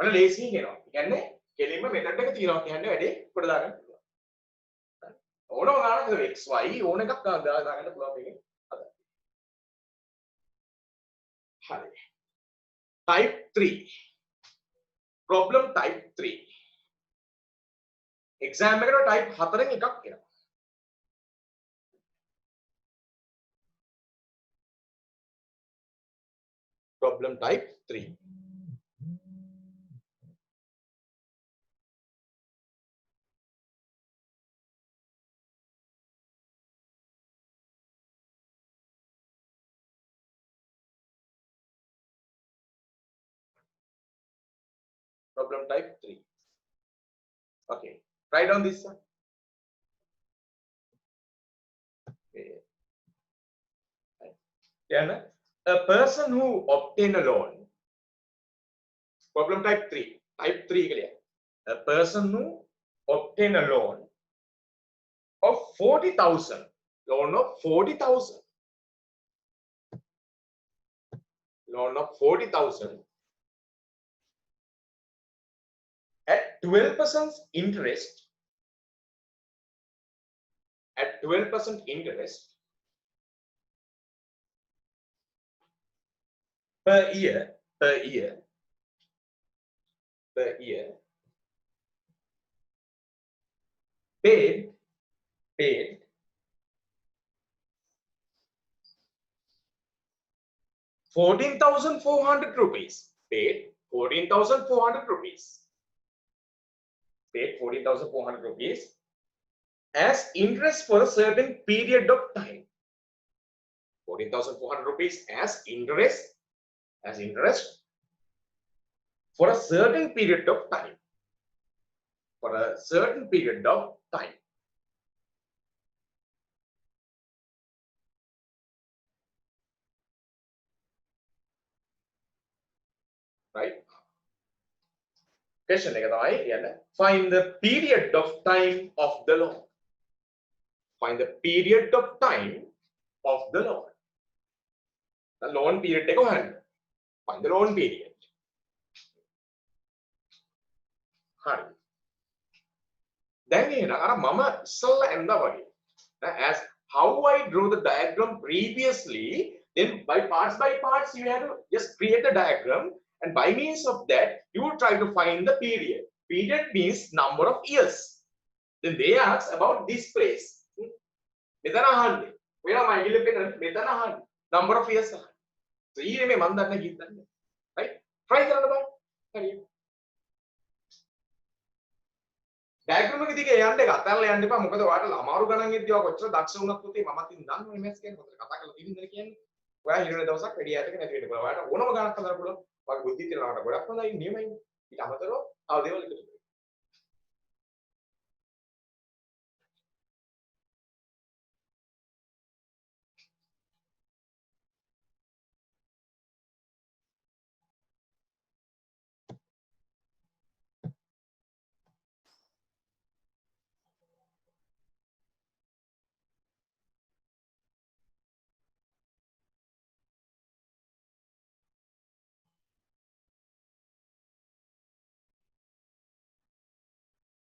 අර ලේසි කියනවා. කියන්නේ කෙලින්ම method එක තියනවා කියන්නේ වැඩේ කොට දාගන්න පුළුවන්. ඕනම ගානක x y ඕන එකක් දාගන්න පුළුවන් මේකේ. හරි. Type 3. Problem type 3. Exam එකට type 4න් එකක් එනවා. Problem type 3. Problem type 3. Okay, write down this one. Okay. Yeah, a person who obtain a loan. Problem type 3. Type 3 clear. A person who obtain a loan of 40,000. Loan of 40,000. Loan of 40,000. At 12% interest, at 12% interest per year, paid 14,400 rupees. Paid 14,400 rupees. Paid 14,400 rupees as interest for a certain period of time. 14,400 rupees as interest for a certain period of time. For a certain period of time. Right? Question එක තමයි කියන්නේ find the period of time of the loan. Find the period of time of the loan. The loan period එක හොයන්න. Find the loan period. හරි. දැන් එහෙනම් අර මම ඉස්සල්ලා ඇඳා වගේ. As how I drew the diagram previously, Then by parts, you have to just create a diagram, and by means of that, you will try to find the period. Period means number of years. Then they ask about this place. මෙතන අහන්නේ. ඔයා මයිල් එකේ මෙතන අහන්නේ. Number of years අහන්නේ. So ඊයේ මේ මන් දන්නේ කිව්දන්නේ. Right? Try කරන්න බලන්න. හරියට. ඩයග්‍රෑම් එක දිගේ යන්න එක අතල්ලා යන්න එපා. මොකද ඔයාලට අමාරු ගණන් එද්දී ඔයා කොච්චර දක්ෂ වුණත් පුතේ මමත් ඉතින් දන්නවා MS කියන්නේ හොඳට කතා කරලා තියෙනද කියන්නේ. ඔයා හිරෙන දවසක් වැඩි ඈතක නැති වෙන්න පුළුවන්. ඔයාලට ඕනම ගණන් හදන්න පුළුවන්. ඔයාගේ බුද්ධිය තියෙනවට ගොඩක් හොඳයි නියමයි. ඊට අමතරව තව දේවල් එකතු කරන්න.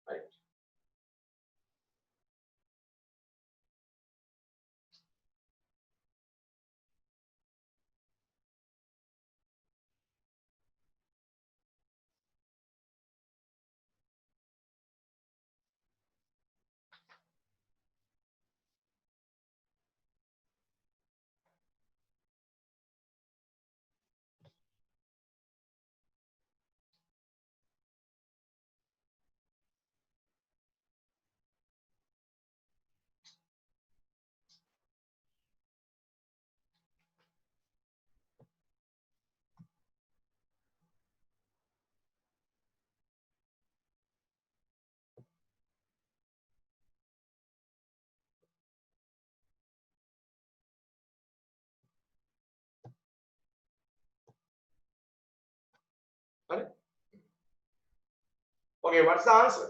Right. Right? Okay, what's the answer?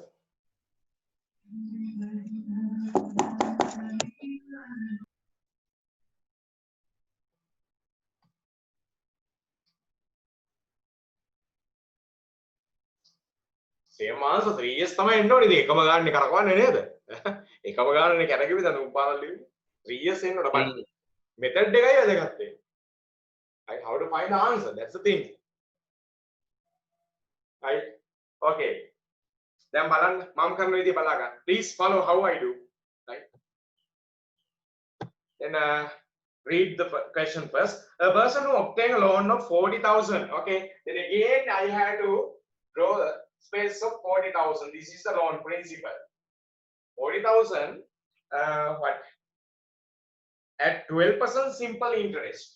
Same answer. 3 years තමයි එන්න ඕනේ. ඉතින් එකම ගානේ කරකවන්නේ නේද? එකම ගානේ කැරකෙවි දැන් උපාරල් ලිවි. 3 years එන්න ඕන බලන්න. Method එකයි වැදගත් වෙන්නේ. Right? How to find the answer? That's the thing. Right? Okay. දැන් බලන්න මම කරන විදිය බලා ගන්න. Please follow how I do. Right? Then read the question first. A person who obtained a loan of 40,000. Okay. Then again I had to draw the space of 40,000. This is the loan principal. 40,000. What? At 12% simple interest.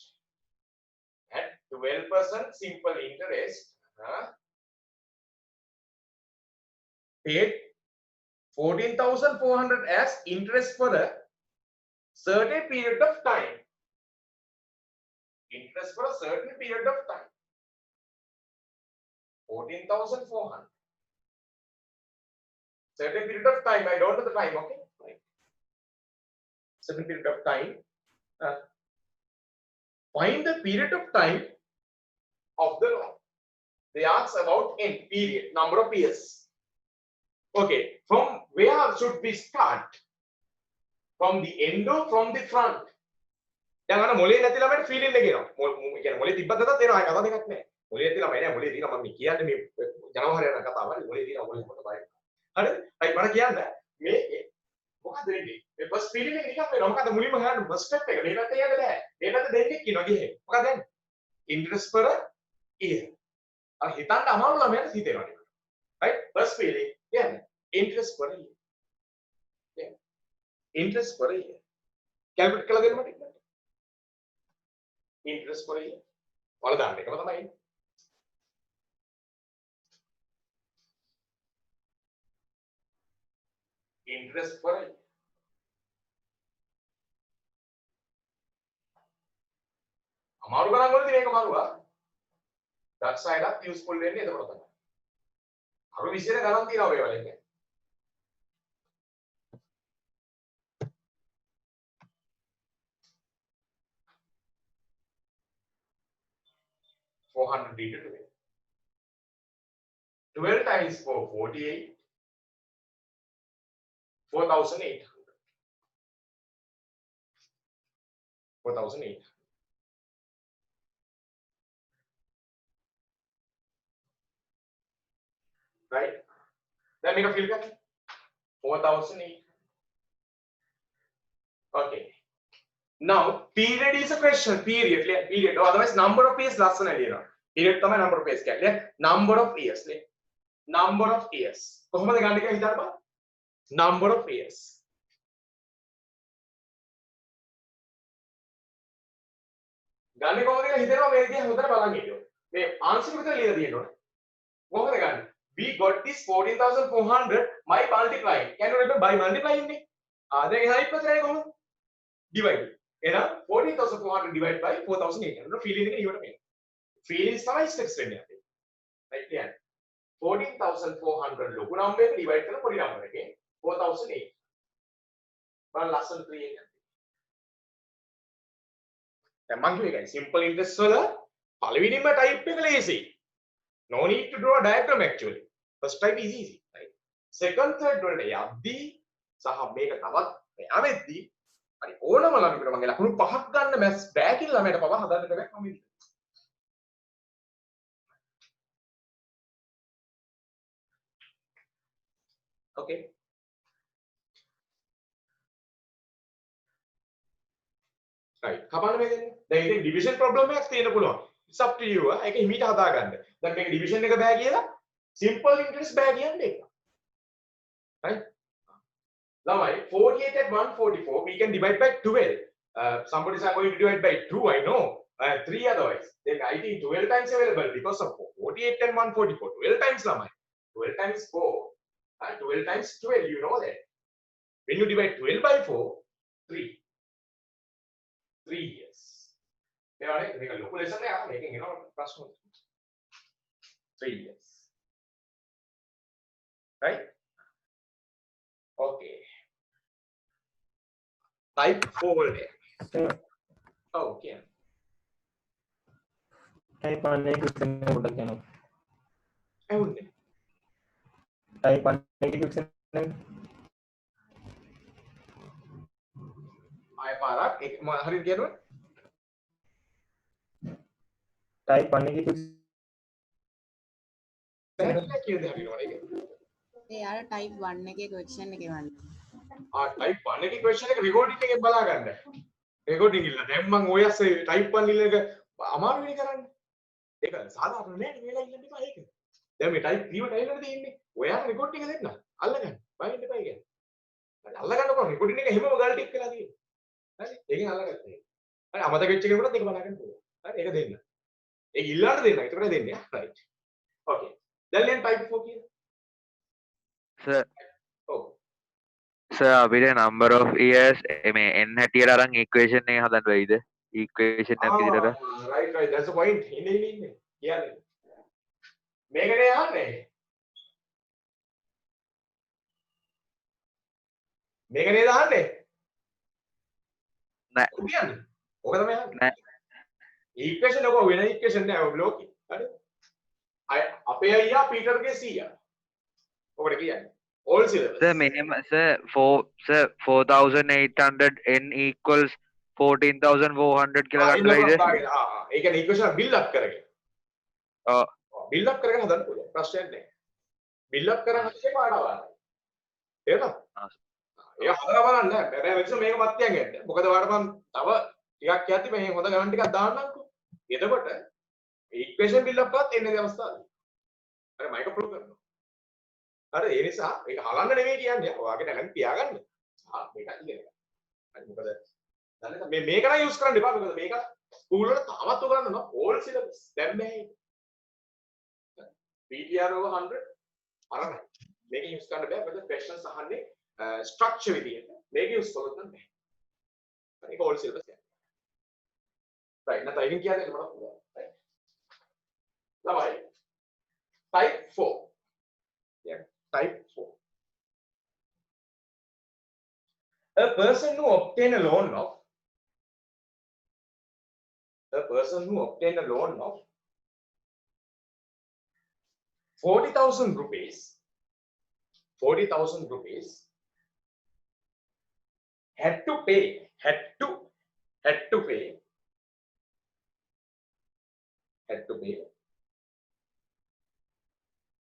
At 12% simple interest. Paid 14,400 as interest for a certain period of time. Interest for a certain period of time. 14,400. Certain period of time. I don't know the time. Okay. Right. Certain period of time. Find the period of time of the loan. They ask about end period, number of years. Okay, from where should we start? From the end or from the front? දැන් අර මොලේ නැති ළමයට feeling එක එනවා. කියන්නේ මොලේ තිබ්බත් නැතත් එනවා. කතා දෙකක් නැහැ. මොලේ නැති ළමයි නෑ. මොලේ තියෙනවා මම කියන්නේ මේ ජනවහරය යන කතාව. හරි මොලේ තියෙනවා මොලේ කොට බයි. හරි? right මට කියන්න මේ මොකද වෙන්නේ? මේ ෆස්ට් ෆීලින් එක නිකන් වෙනවා. මොකද මුලින්ම ගන්න ෆස්ට් ස්ටෙප් එක. මේ පැත්තේ යන්න බෑ. මේ පැත්තේ දෙන්නේ කියනවා ගිහින්. මොකද දැන්? interest per year. අර හිතන්න අමාරු ළමයට හිතෙනවා ටික. right? ෆස්ට් ෆීලින් කියන්නේ interest per year. Yeah. Interest per year. Calculate කළා දෙන්න මට. Interest per year. වල දාන්න එකම තමයි. Interest per year. අමාරු ගණන් වලදී මේක අමාරුවා. that side up useful වෙන්නේ එතකොට තමයි. අර විශේෂ ගණන් තියනවා මේ වලින්. $400 divided by 12 times 4, 48. 4,800. 4,800. right? දැන් මේක fill කරන්න 4008. Okay. Now period is a question. Period. Period. Or otherwise number of years ලස්සන එළියනවා. Period තමයි number of years කියන්නේ. Number of years. Number of years. කොහොමද ගන්න එක හිතන්න බලන්න. Number of years. ගන්නේ කොහොමද කියලා හිතනවා මේ විදිහ හොඳට බලන් ඉන්නවා. මේ ආන්සර් විතර ලියලා තියෙනවා. කොහොමද ගන්නේ? We got this 14,400 by multiplying. Can you remember by multiplying නේ? දැන් එහා ඉක්මනට කරන්නේ කොහොමද? Divide. එහෙනම් 14,400 divided by 4,800. fill in එක ඊවට මේ. fill in තමයි steps වෙන්නේ අපේ. right කියන්නේ 14,400 ලොකු number එක divide කරලා පොඩි number එකෙන් 4,800. බලන්න ලස්සන 3 එකක්. දැන් මම කියුවේ simple interest වල පළවෙනිම type එක ලේසි. No need to draw a diagram actually. First type is easy, right? Second, third වලට යද්දී සහ මේක තවත් එයා වෙද්දී හරි ඕනම ළමයෙකුට මගේ ලකුණු 5ක් ගන්න මැස් බෑ කියලා ළමයට පව හදන්න බෑ මම ඉන්නේ. Okay. right. කපන්න මේකනේ. දැන් ඉතින් division problem එකක් තියෙන්න පුළුවන්. It's up to you. ඒක හිමීට හදා ගන්න. දැන් මේක division එක බෑ කියලා simple interest බෑ කියන්නේ ඒක. right? ළමයි 48 at 144 we can divide by 12. Somebody is going to divide by 2, I know. 3 otherwise. Then I think 12 times available because of 48 and 144. 12 times ළමයි. 12 times 4. 12 times 12, you know that. When you divide 12 by 4, 3. 3 years. මේක ලොකු lesson එකක් මේකෙන් එනවා ප්‍රශ්න. 3 years. Right? Okay. Type 4 වලට. Oh, okay. type 1 එක question එක පොඩ්ඩක් කියනවා. ඇහුන්නේ. type 1 එකේ question එක ආය පාරක් ඒක මම හරියට කියනවා. type 1 එකේ question දැන් කියද හරියනවා ඒක. ඒ අර type 1 එකේ question එක එවන්න. type 1 එකේ question එක recording එකෙන් බලා ගන්න. recording ඉල්ල. දැන් මම ඔය ඇස්සේ type 1 ඉල්ල එක අමාරු වෙන්නේ කරන්නේ. ඒක සාධාරණ නෑ නේ වෙලා ඉන්න එපා ඒක. දැන් මේ type 3 වලට ඇවිල්ලා තියෙන්නේ. ඔයාලා record එක දෙන්න. අල්ලගන්න. බයින්න එපා ඒක. හරි අල්ලගන්නකො recording එක හැමෝම ගල් ටික් වෙලා තියෙන්නේ. හරි. ඒකෙන් අල්ලගත්තා ඒක. හරි අමතක වෙච්ච කෙනෙකුට ඒක බලා ගන්න පුළුවන්. හරි ඒක දෙන්න. ඒක ඉල්ලන්න දෙන්න. ඒකට දෙන්නේ. right. okay. දැන් ලියන්න type 4 කියලා. Sir, ඔව්. sir, අපිට number of years මේ n හැටියට අරන් equation එක හදන්න වෙයිද? equation එකක් විදිහට. right right that's the point. ඉන්නේ කියන්නේ. මේකනේ යන්නේ. මේකනේ දාන්නේ. නෑ. කියන්නේ. ඕක තමයි යන්නේ. නෑ. equation එක වෙන equation නෑ ඔය බ්ලොක්. හරි. අපේ අයියා පීටර්ගේ සීයා. ඔකට කියන්නේ. all syllabus. Sir, මෙහෙම sir 4800 n equals 14,400 කියලා ගන්න වෙයිද? ඒ කියන්නේ equation build up කරගෙන. ඔව්. build up කරගෙන හදන්න පුළුවන්. ප්‍රශ්නයක් නෑ. build up කරන් හදේ පාඩාවක්. තේරෙනවද? ඒක හදලා බලන්න නෑ. බෑ වෙච්ච මේක මත්යන් ගන්න. මොකද ඔයාලට මම තව ටිකක් යද්දි මේ හොඳ ගණන් ටිකක් දාන්නම්කෝ. එතකොට equation build up කරත් එන්නේ මේ අවස්ථාවේ. හරි මයික ප්‍රූව් කරනවා. හරි ඒ නිසා ඒක හලන්න නෙමෙයි කියන්නේ. ඔයාගේ ටැලන්ට් තියාගන්න. මේක ඉගෙන ගන්න. හරි මොකද දැන් මේක නම් යූස් කරන්න එපා. මොකද මේක ස්කූල් වල තාමත් උගන්වනවා all syllabus. දැන් මේ PTR over 100 අරගෙන මේක යූස් කරන්න බෑ. මොකද questions අහන්නේ structure විදියට. මේක යූස් කරොත් නම් බෑ. හරි ඒක all syllabus කියන්නේ. right නැත්නම් ඉතින් කියන්නේ මම පුළුවන්. right ළමයි type 4 yeah type 4 a person who obtain a loan of 40,000 rupees had to pay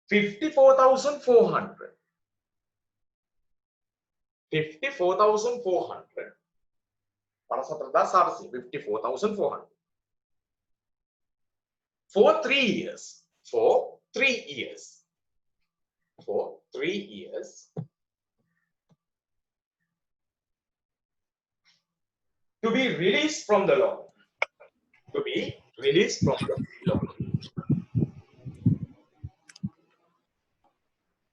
2 54,400. 54,400. 54,400. For 3 years. For 3 years. For 3 years. To be released from the loan. To be released from the loan.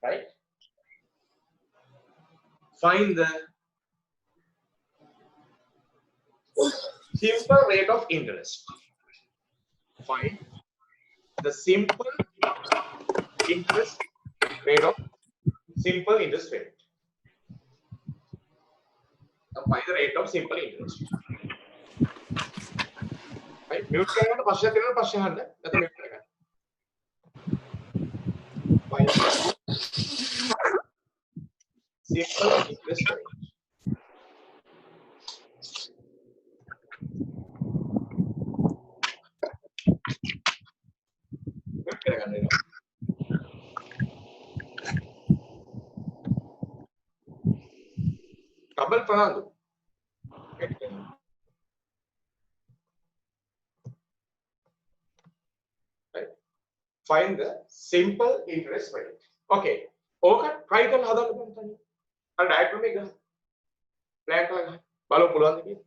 Right? Find the simple rate of interest. Find the simple interest rate of simple interest rate. Find the rate of simple interest. Right? Mute කරගන්න පස්සේ තියෙනවා ප්‍රශ්න අහන්න. නැත්නම් mute කරගන්න. Find simple interest rate. Mute කරගන්න වෙනවා. Kabel Fernando. Right. Find the simple interest rate. Okay. Okay. Try කරලා හදන්න බලන්න. අර diagram එක ගන්න. plan කරලා ගන්න. බලමු පුළුවන්ද කියලා.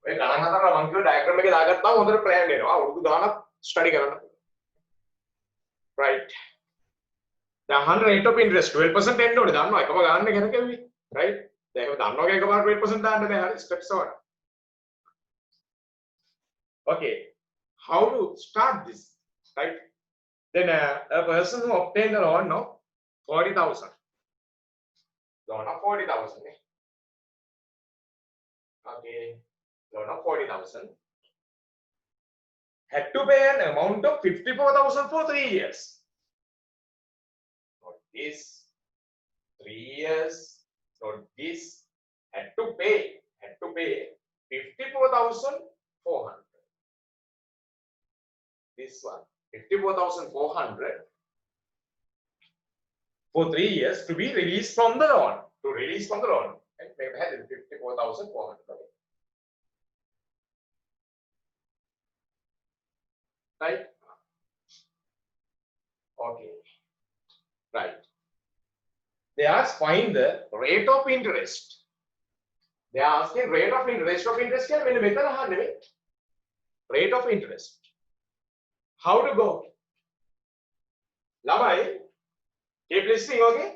ඔය ගණන් හතර මම කිව්ව ඩයග්‍රෑම් එකේ දාගත්තාම හොඳට ප්ලෑන් වෙනවා. අවුරුදු ගානක් ස්ටඩි කරන්න. right. දැන් 100 rate of interest 12% එන්න ඕනේ. දන්නවා එකම ගාන්න එක හැදෙන්නේ. right. දැන් ඒක දන්නවා කියලා එකපාරට 12% දාන්න බෑ. හරි ස්ටෙප්ස් වල. okay. How to start this? Right. Then a person who obtained a loan of 40,000. Loan of 40,000. Okay. Loan of 40,000 had to pay an amount of 54,000 for 3 years. Not this 3 years. Not this. Had to pay 54,400. This one 54,400 for 3 years to be released from the loan. To release from the loan. And maybe had 54,400. Right? Okay. Right. They ask find the rate of interest. They are asking rate of interest. Rate of interest can mean rate of interest. How to go? Lamai, keep listening, okay?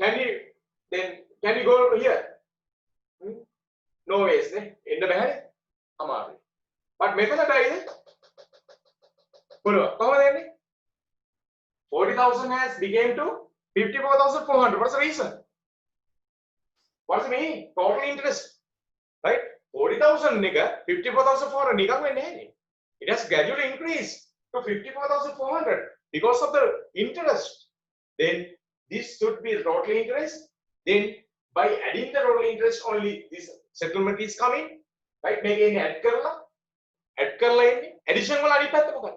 Can you go here? No ways, in the bag. But method is 40,000 has became to 54,400. What's the reason? What's the meaning? Total interest, right? 40,000 nigga, 54,400 nigga when it has gradually increased to 54,400 because of the interest. Then this should be total interest. Then by adding the total interest only this settlement is coming. Right? Make any add කරලා ඉන්නේ addition වල අනිත් පැත්ත මොකක්ද?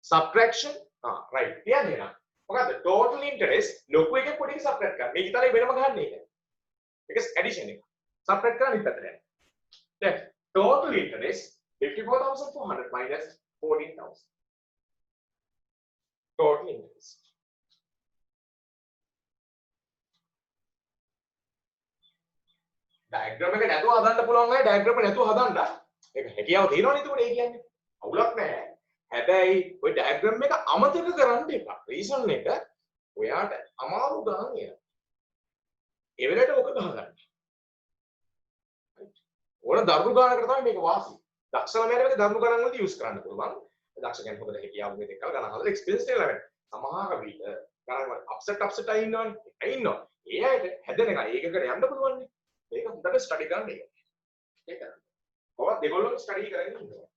subtraction right කියන්නේ නේද මොකද්ද total interest ලොකු එකේ පොඩි එක subtract කරන්න මේක ඉතලේ වෙනම ගන්න එක ඒක addition එක subtract කරන්න ඉපතට යන්න දැන් total interest 54400 minus 14000 total interest diagram එක නැතුව හදන්න පුළුවන් අය diagram එක නැතුව හදන්න ඒක හැකියාව තියෙනවනේ ඒකට ඒ කියන්නේ අවුලක් නැහැ හැබැයි ඔය diagram එක අමතක කරන්න එපා reason එක ඔයාට අමාරු ගන්න එන ඒ වෙලේට ඔක ගහගන්න ඕන දරුණු ගානකට තමයි මේක වාසි දක්ෂ ළමයාට දරුණු ගණන් වලදී use කරන්න පුළුවන් දක්ෂ කෙනෙක් හොඳට හැකියාව මේක එක්කලා ගණන් හදලා experience එක ලැබෙන සමහර විට ගණන් වල upset අය ඉන්නවා ඒ අයට හැදෙන එක ඒකකට යන්න පුළුවන් නේ ඒක හොඳට ස්ටඩි කරන්න ඒක කොහොමද දෙගොල්ලෝ ස්ටඩි කරගෙන ඉන්නවා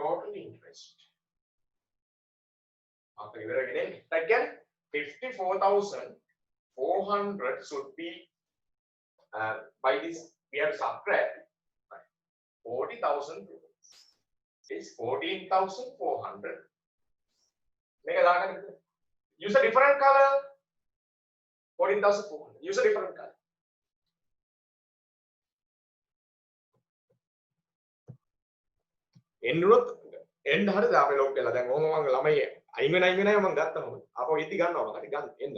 total interest after ඉවරගෙන again 54400 should be by this we have to subtract 40000 is 14400 මේක දාගන්න use a different color 14400 use a different color එන්නුනොත් එන්න හරියද අපේ ලොක් කරලා දැන් ඕම මම ළමයි අයින් වෙන මම ගත්තා මොකද ආපහු ඉති ගන්නවා මම හරි ගන්න එන්න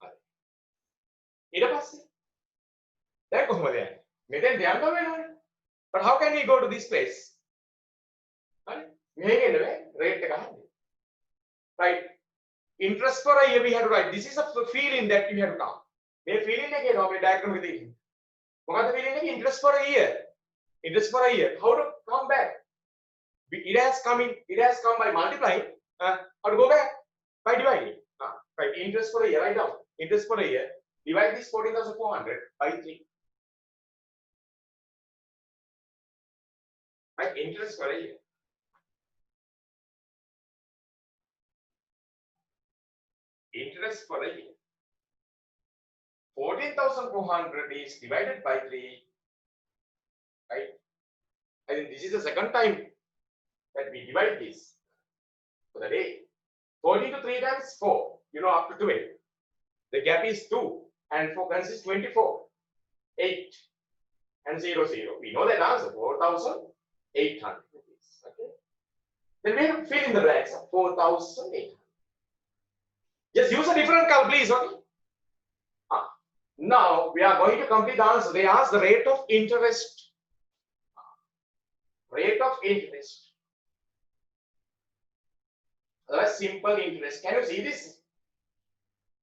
හරි ඊට පස්සේ දැන් කොහොමද යන්නේ මෙතෙන් යන්න වෙනවනේ but how can we go to this place හරි මෙහෙන් එන්න බෑ rate එක හරිද right interest for a year we have to write this is a feeling that you have to count මේ feeling එකේ නෝ මේ diagram එකේ තියෙන්නේ මොකද්ද feeling එකේ interest for a year how to come back it has come by multiplying how to go back by dividing right interest for a year write down interest for a year divide this 14400 by 3 right interest for a year interest for a year 14400 is divided by 3 right I think this is the second time that we divide this for the day 40 to 3 times 4 you know up to 12 the gap is 2 and 4 consists 24 8 and 0 0 we know that answer 4800 rupees okay then we have to fill in the blanks 4800 just use a different color please okay now we are going to complete the answer they ask the rate of interest that's simple interest can you see this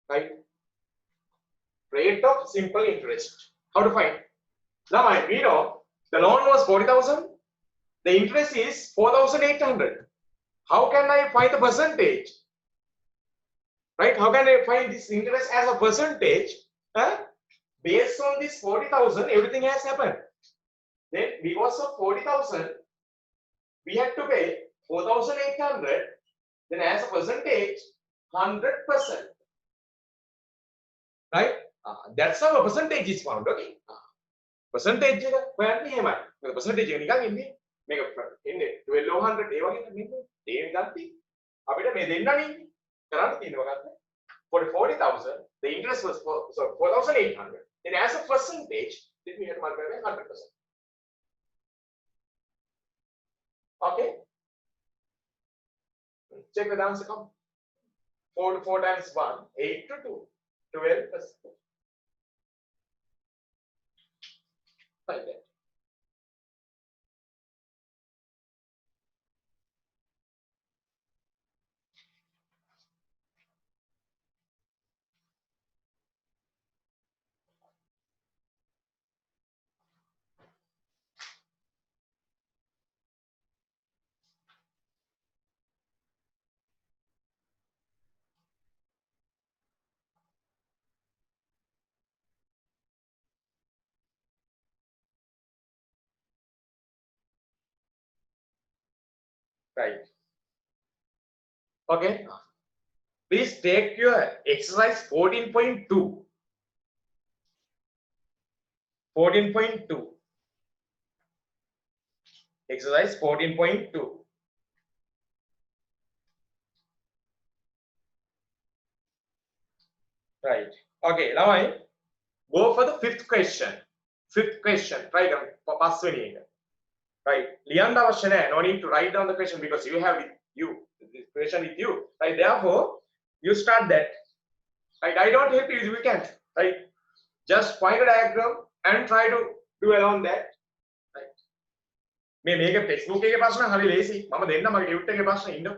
right rate of simple interest how to find now we know the loan was 40000 the interest is 4800 how can I find the percentage right how can I find this interest as a percentage based on this 40,000 everything has happened then because of 40,000 we had to pay 4,800 then as a percentage 100% right that's how a percentage is found okay percentage එක හොයන්නේ එහෙමයි මේක percentage එක නිකන් ඉන්නේ මේක ඉන්නේ 1200 ඒ වගේ නෙමෙයි ඒ ගත්තී අපිට මේ දෙන්නනේ කරන්න තියෙනවා ගන්න for 40,000 the interest was 4,800 then as a percentage then we had to multiply by 100% okay check the answer come 4 to 4 times 1 8 to 2 12% like that right okay please take your exercise 14.2 14.2. Exercise 14.2. Right. Okay, now I go for the fifth question. Fifth question. Right. Right. Lianda Vashana, no need to write down the question because you have with you this question with you. Right. Therefore, you start that. Right. I don't help you if you can't. Right. Just find a diagram and try to do along that. Right. මේක text එකේ ප්‍රශ්න හරි ලේසි. මම දෙන්න මගේ tute එකේ ප්‍රශ්න ඉන්න.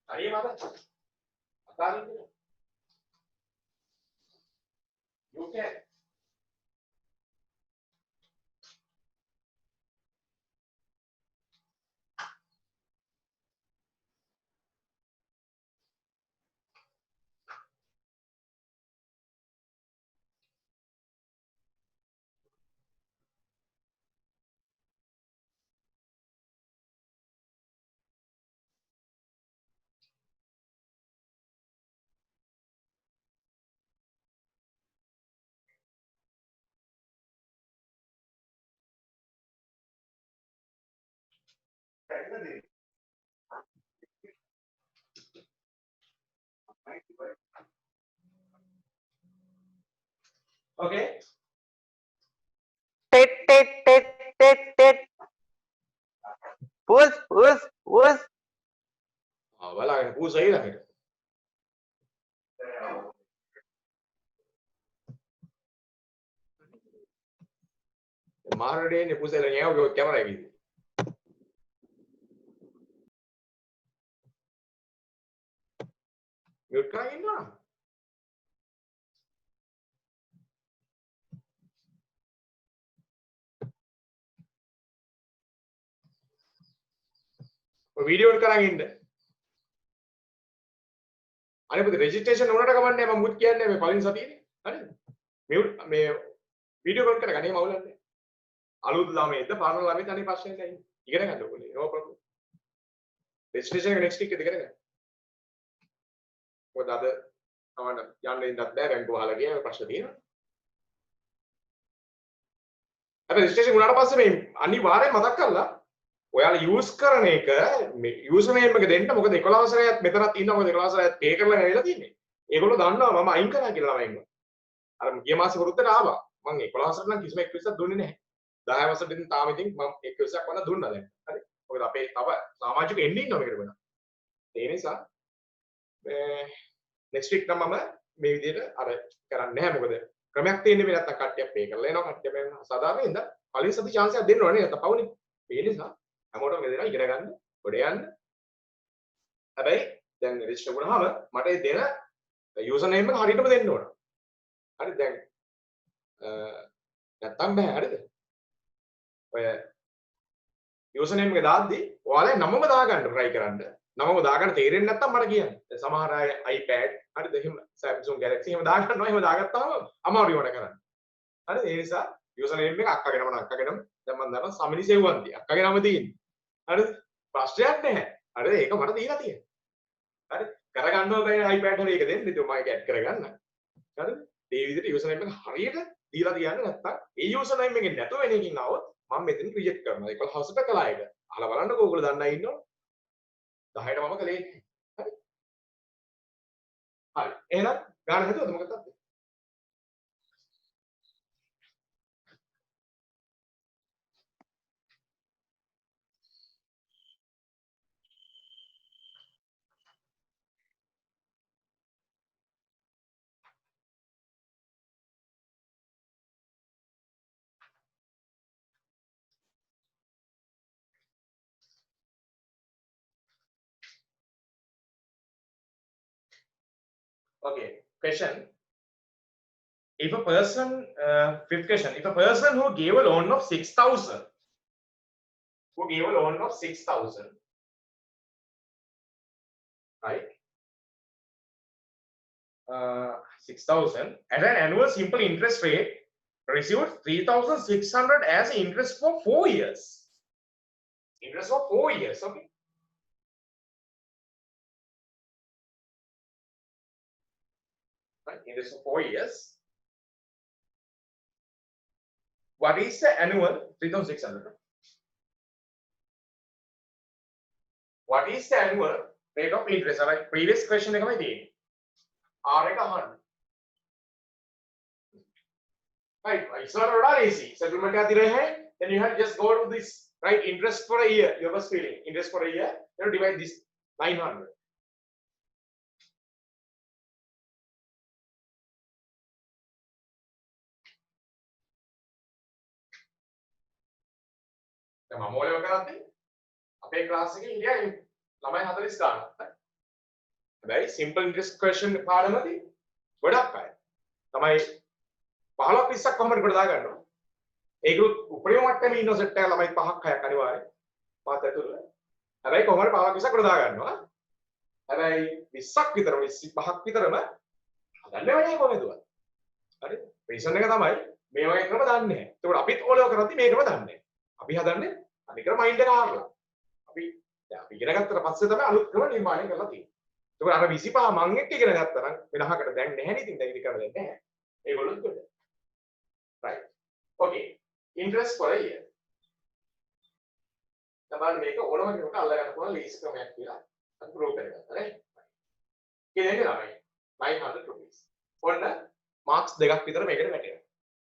හරි මම අතාරින්න. You can. Okay. Push. බලාගෙන පූස ඊළඟට. මාරඩේනේ පූසෙල නියව කැමරා එකේ. මියුට් කරගෙන ඉන්නවා. ඔය වීඩියෝ එක කරගෙන ඉන්න. අනිත් රෙජිස්ට්‍රේෂන් උනට කමන්නේ මම මුත් කියන්නේ මේ පළවෙනි සතියේනේ. හරිද? මියුට් මේ වීඩියෝ කෝල් කරගන්න එහෙම අවුලක් නැහැ. අලුත් ළමයිද පාරවල් ළමයිද අනේ ප්‍රශ්නේ නැහැ. ඉගෙන ගන්න ඕනේ. no problem. රෙජිස්ට්‍රේෂන් එක next week එකද ඉගෙන ගන්න. මොකද අද තමයි යන්න ඉන්නත් බෑ බැංකුව වහලා ගියා ප්‍රශ්න තියෙනවා. හැබැයි රෙජිස්ට්‍රේෂන් උනාට පස්සේ මේ අනිවාර්යෙන් මතක් කරලා ඔයාලා යූස් කරන එක මේ යූසර් නේම් එක දෙන්න. මොකද 11 වසරයත් මෙතනත් ඉන්නවා. මොකද 11 වසරයත් පේ කරලා නෙවෙලා තියෙන්නේ. ඒගොල්ලෝ දන්නවා මම අයින් කරා කියලා ළමයින්ව. අර ගිය මාසේ වරුද්දට ආවා. මම 11 වසරට නම් කිසිම 21ක් දුන්නේ නැහැ. 10 වසරට ඉතින් තාම ඉතින් මම 21ක් වන්න දුන්නා දැන්. හරි. මොකද අපේ තව සමාජික එන්නේ ඉන්නවා මේකට වෙන. ඒ නිසා next week නම් මම මේ විදිහට අර කරන්නේ නැහැ. මොකද ක්‍රමයක් තියෙන්නේ මේ නැත්තම් කට්ටියක් පේ කරලා එනවා. කට්ටිය පේ කරනවා. සදාවේ ඉඳන් පළවෙනි සති chance එකක් දෙන්න ඕනේ. නැත්තම් පවුනේ. ඒ නිසා හැමෝටම දෙනවා ඉගෙන ගන්න. ගොඩ යන්න. හැබැයි දැන් රෙජිස්ටර් වුණාම මට ඒ දෙන යූසර් නේම් එක හරියටම දෙන්න ඕන. හරි දැන් නැත්තම් බෑ. හරිද? ඔය යූසර් නේම් එක දාද්දි ඔයාලා නමම දාගන්න try කරන්න. නමම දාගන්න තේරෙන්නේ නැත්තම් මට කියන්න. දැන් සමහර අය iPad හරිද? එහෙම Samsung Galaxy එහෙම දාගන්නවා. එහෙම දාගත්තාම අමාරුයි වඩ කරන්න. හරිද? ඒ නිසා යූසර් නේම් එක අක්කගෙනම අක්කගෙනම දැන් මම දන්නවා සමිනි සෙව්වන්ති අක්කගෙනම තියෙන්නේ. හරිද? ප්‍රශ්නයක් නැහැ. හරිද? ඒක මට දීලා තියෙනවා. හරි? කරගන්නවා බෑ iPad වල ඒක දෙන්න. ඉතින් මම ඒක ඇඩ් කරගන්න. හරිද? මේ විදිහට යූසර් නේම් එක හරියට දීලා තියන්න නැත්තම් ඒ යූසර් නේම් එකෙන් නැතුව වෙන එකකින් આવොත් මම මෙතන රිජෙක්ට් කරනවා. ඒක හවසට කළා ඒක. අහලා බලන්නකෝ ඔයගොල්ලෝ දන්න අය ඉන්නවද? 10ට මම කළේ. හරි? හරි. එහෙනම් ගාන හදුවද මොකක්ද? Okay, question. If a person, fifth question, if a person who gave a loan of 6,000, right? 6,000 at an annual simple interest rate received 3,600 as interest for 4 years. Interest for 4 years, okay? Right, interest for 4 years. What is the annual 3,600? What is the annual rate of interest? Alright, previous question එකමයි තියෙන්නේ. R එක අහන්න. Right, it's not really easy. Settlement का दिया है, then you have to just go to this, right? Interest for a year. You have a feeling. Interest for a year. You have to divide this 900. දැන් මම ඔය කරන්නේ අපේ class එකේ ඉන්නේ ළමයි 40 ගන්න. හැබැයි simple interest question පාඩමදී ගොඩක් අය තමයි 15 20ක් කොහොමද කොට දා ගන්නවා. ඒකලුත් උපරිම මට්ටමේ ඉන්න සෙට් එක ළමයි 5ක් 6ක් අනිවාර්යයෙන් පාත ඇතුළේ. හැබැයි කොහොමද 15 20ක් කොට දා ගන්නවා. හැබැයි 20ක් විතර 25ක් විතරම හදන්නේ වැඩේ කොහොමද? හරි. රීසන් එක තමයි මේ වගේ ක්‍රම දන්නේ නැහැ. ඒකට අපිත් ඕලෝ කරද්දි මේ ක්‍රම දන්නේ නැහැ. අපි හදන්නේ අනිකර මයින්ඩ් එක ආරලා. අපි දැන් අපි ඉගෙන ගත්තට පස්සේ තමයි අලුත් ක්‍රම නිර්මාණය කරලා තියෙන්නේ. ඒකට අර 25 මං එක්ක ඉගෙන ගත්තා නම් වෙනහකට දැන් නැහැ නේ ඉතින් දැන් ඉතින් කරලා දෙන්නේ නැහැ. ඒගොල්ලොත් good. Right. Okay. Interest for a year. තමයි මේක ඕනම කෙනෙකුට අල්ල ගන්න පුළුවන් ලීස් ක්‍රමයක් කියලා අපි ප්‍රූව් කරගත්තා නේ. කියන්නේ ළමයි 900 rupees. ඔන්න මාක්ස් දෙකක් විතර මේකට වැටෙනවා.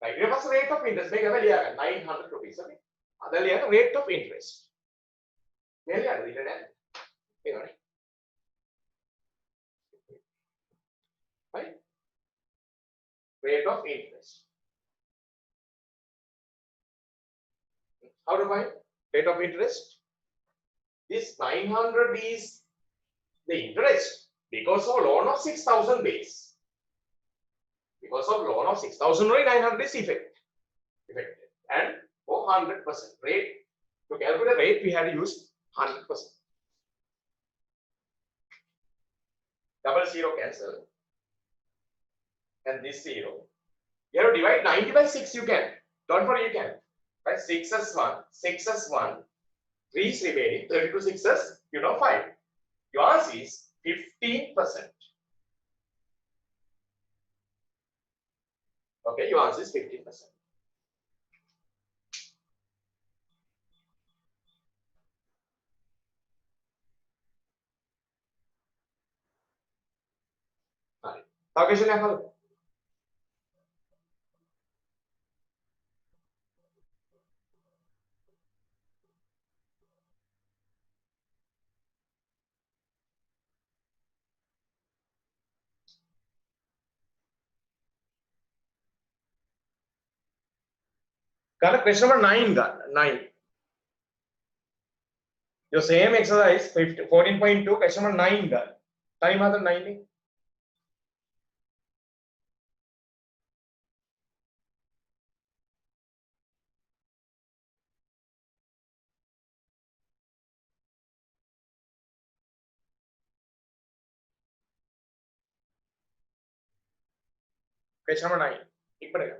right. ඊට පස්සේ rate of interest මේක අපි ලියා ගන්න 900 rupees අපි. අද ලියන rate of interest. මේ ලියන්න දෙන්න නෑ. එනවනේ. right. Rate of interest. How to find rate of interest? This 900 is the interest because of loan of 6,000 base. Because of loan of 6,000 only 900 is effective. And for 100% rate, to calculate rate we had to use 100%. Double zero cancel. And this zero. You have to divide 90 by 6 you can. Don't worry you can. Right? 6 as 1, 6 as 1, 3 is remaining, 32 6s, you know 5. Your answer is 15%. Okay, your answer is 15%. Right. Now question I have. Got a question number 9 got 9. Your same exercise 14.2 question number 9 got. Time other 90. Question number 9. एक पड़ेगा.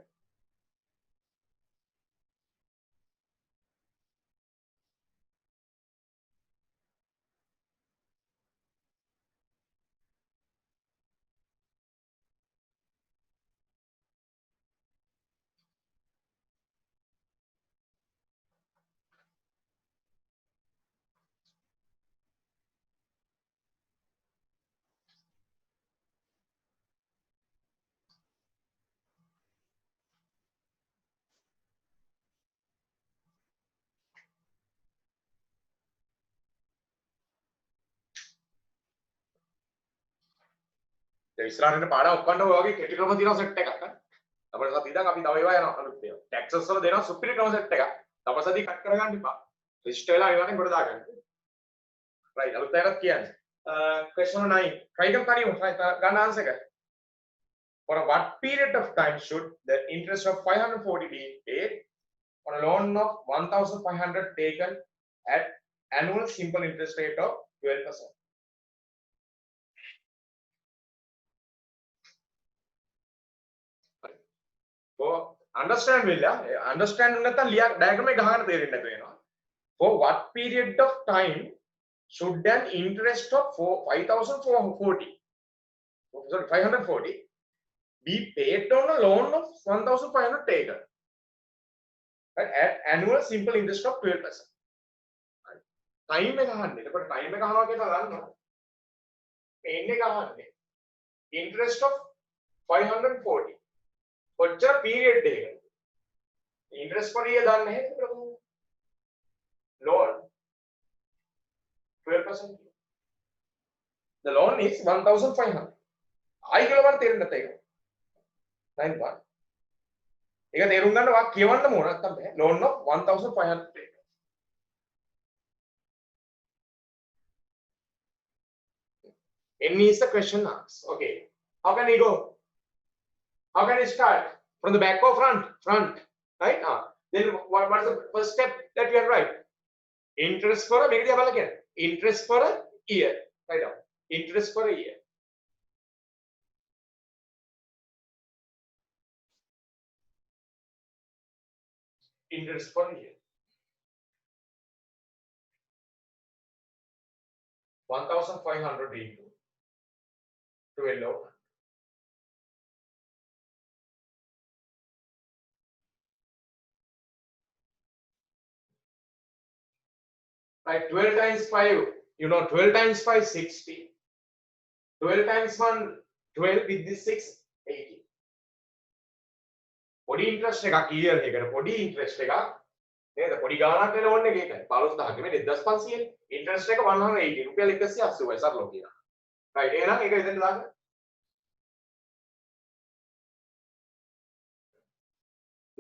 ඉස්සරහින් පාඩම් ඔක්කොම ඔයගේ කෙටි ක්‍රම තියෙනවා set එකක්. අපිට සතිය ඉඳන් අපි තව ඒවා යනවා අලුත් ඒවා. ටැක්සස් වල දෙනවා සුපිරි ක්‍රම සෙට් එකක්. තපසදී කට් කරගන්න එපා. රිජිස්ටර් වෙලා අනිවාර්යෙන් කොට දාගන්න. right අලුත් එකක් කියන්නේ. question number 9. try to කරියමු. ගන්න ආන්සර් එක. For what period of time should the interest of 540 be paid on a loan of 1,500 taken at annual simple interest rate of 12%? For understand වෙලා understand නැත්නම් ලියා diagram එක ගහන්න තේරෙන්නේ නැතු වෙනවා. For what period of time should an interest of 5440 sorry 540 be paid on a loan of 1500 taken at annual simple interest of 12%. Time එක අහන්නේ. එතකොට time එක අහනවා කියලා ගන්නවා. paying එක අහන්නේ. Interest of 540. කොච්චර period එකද? Interest per year දන්නේ නැහැ. Loan 12%. The loan is 1500. ආයි කියලා මට තේරෙන්නේ නැත ඒක. 91. ඒක තේරුම් ගන්න වා කියවන්න ඕන නැත්තම් බෑ. Loan of 1500. N is the question marks. Okay. How can we go? How can we start? From the back or front? Front. Right? Then what is the first step that we have right? Interest for a interest for a year. Right now. Interest for a year. Interest for a year. 1500 into 12. Right, 12 times 5, you know, 12 times 5, 60. 12 times 1, 12 with this 6, 80. Body interest එකක් year එකකට body interest එකක් නේද? පොඩි ගාණක් වෙන ඕනේ ඒකයි. 15000 මේ 2500 interest එක 180 රුපියල් 180යි සරලව කියනවා. right එහෙනම් ඒක එතෙන්ට දාන්න.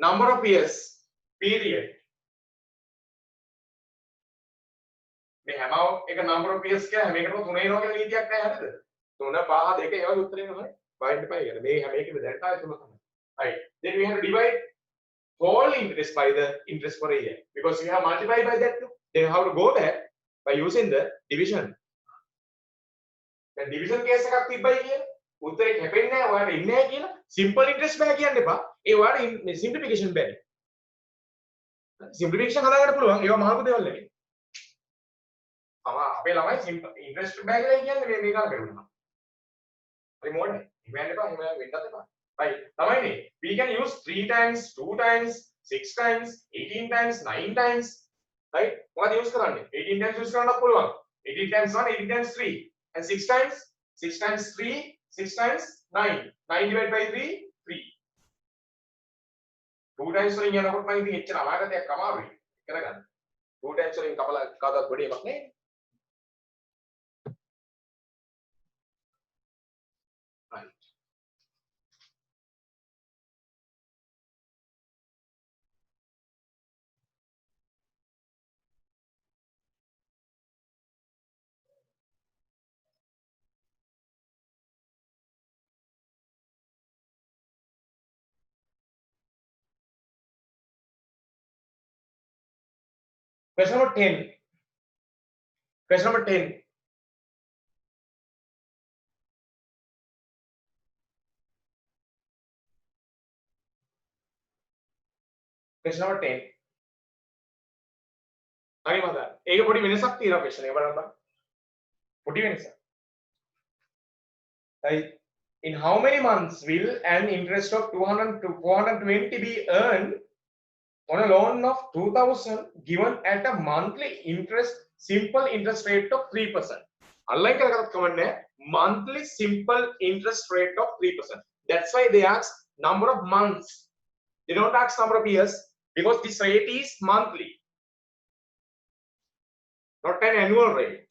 Number of years period මේ හැම එක number of years කියලා හැම එකටම 3 එනවා කියලා නීතියක් නැහැ හරිද? 3 5 2 ඒවා උත්තරේ නෑ. වයින්ඩ් එපා ඒකට. මේ හැම එකෙම දැනට ආයෙ 3 තමයි. Right. Then we have to divide whole interest by the interest for a year because we have multiplied by that. Then how to go there by using the division. Then division case එකක් තිබ්බයි කියන උත්තරේ කැපෙන්නේ නැහැ ඔයාලට ඉන්නේ නැහැ කියලා simple interest බෑ කියන්න එපා. ඒ ඔයාලට simplification බෑ. Simplification හදාගන්න පුළුවන්. ඒවා මහලු දේවල් නෙමෙයි. අපේ ළමයි simple interest බෑ කියලා කියන්නේ මේ කාල බැලුවා. හරි මොඩේ. ඉවෙන්ට් එක එහෙම වෙන්නත් එපා. Right. Lamine, we can use 3 times, 2 times, 6 times, 18 times, 9 times. Right? What use karane? 18 times use karana puluwan. 18 times 1, 18 times 3. And 6 times? 6 times 3, 6 times 9. 9 divided by 3, 3. 2 times වලින් යනකොට නම් ඉතින් එච්චර අමාරුදයක් අමාරුයි. කරගන්න. 2 times වලින් කපලා කවදාවත් ගොඩේ එකක් නේ. Right. Question number 10. Question number 10. Question number 10. හරි මතක. ඒක පොඩි වෙනසක් තියෙනවා question එක බලන්න. පොඩි වෙනසක්. Right. In how many months will an interest of 200 to 420 be earned on a loan of 2000 given at a monthly interest simple interest rate of 3%? Unlike කරගත්තත් කමන්නේ monthly simple interest rate of 3%. That's why they ask number of months. They don't ask number of years because this rate is monthly, not an annual rate.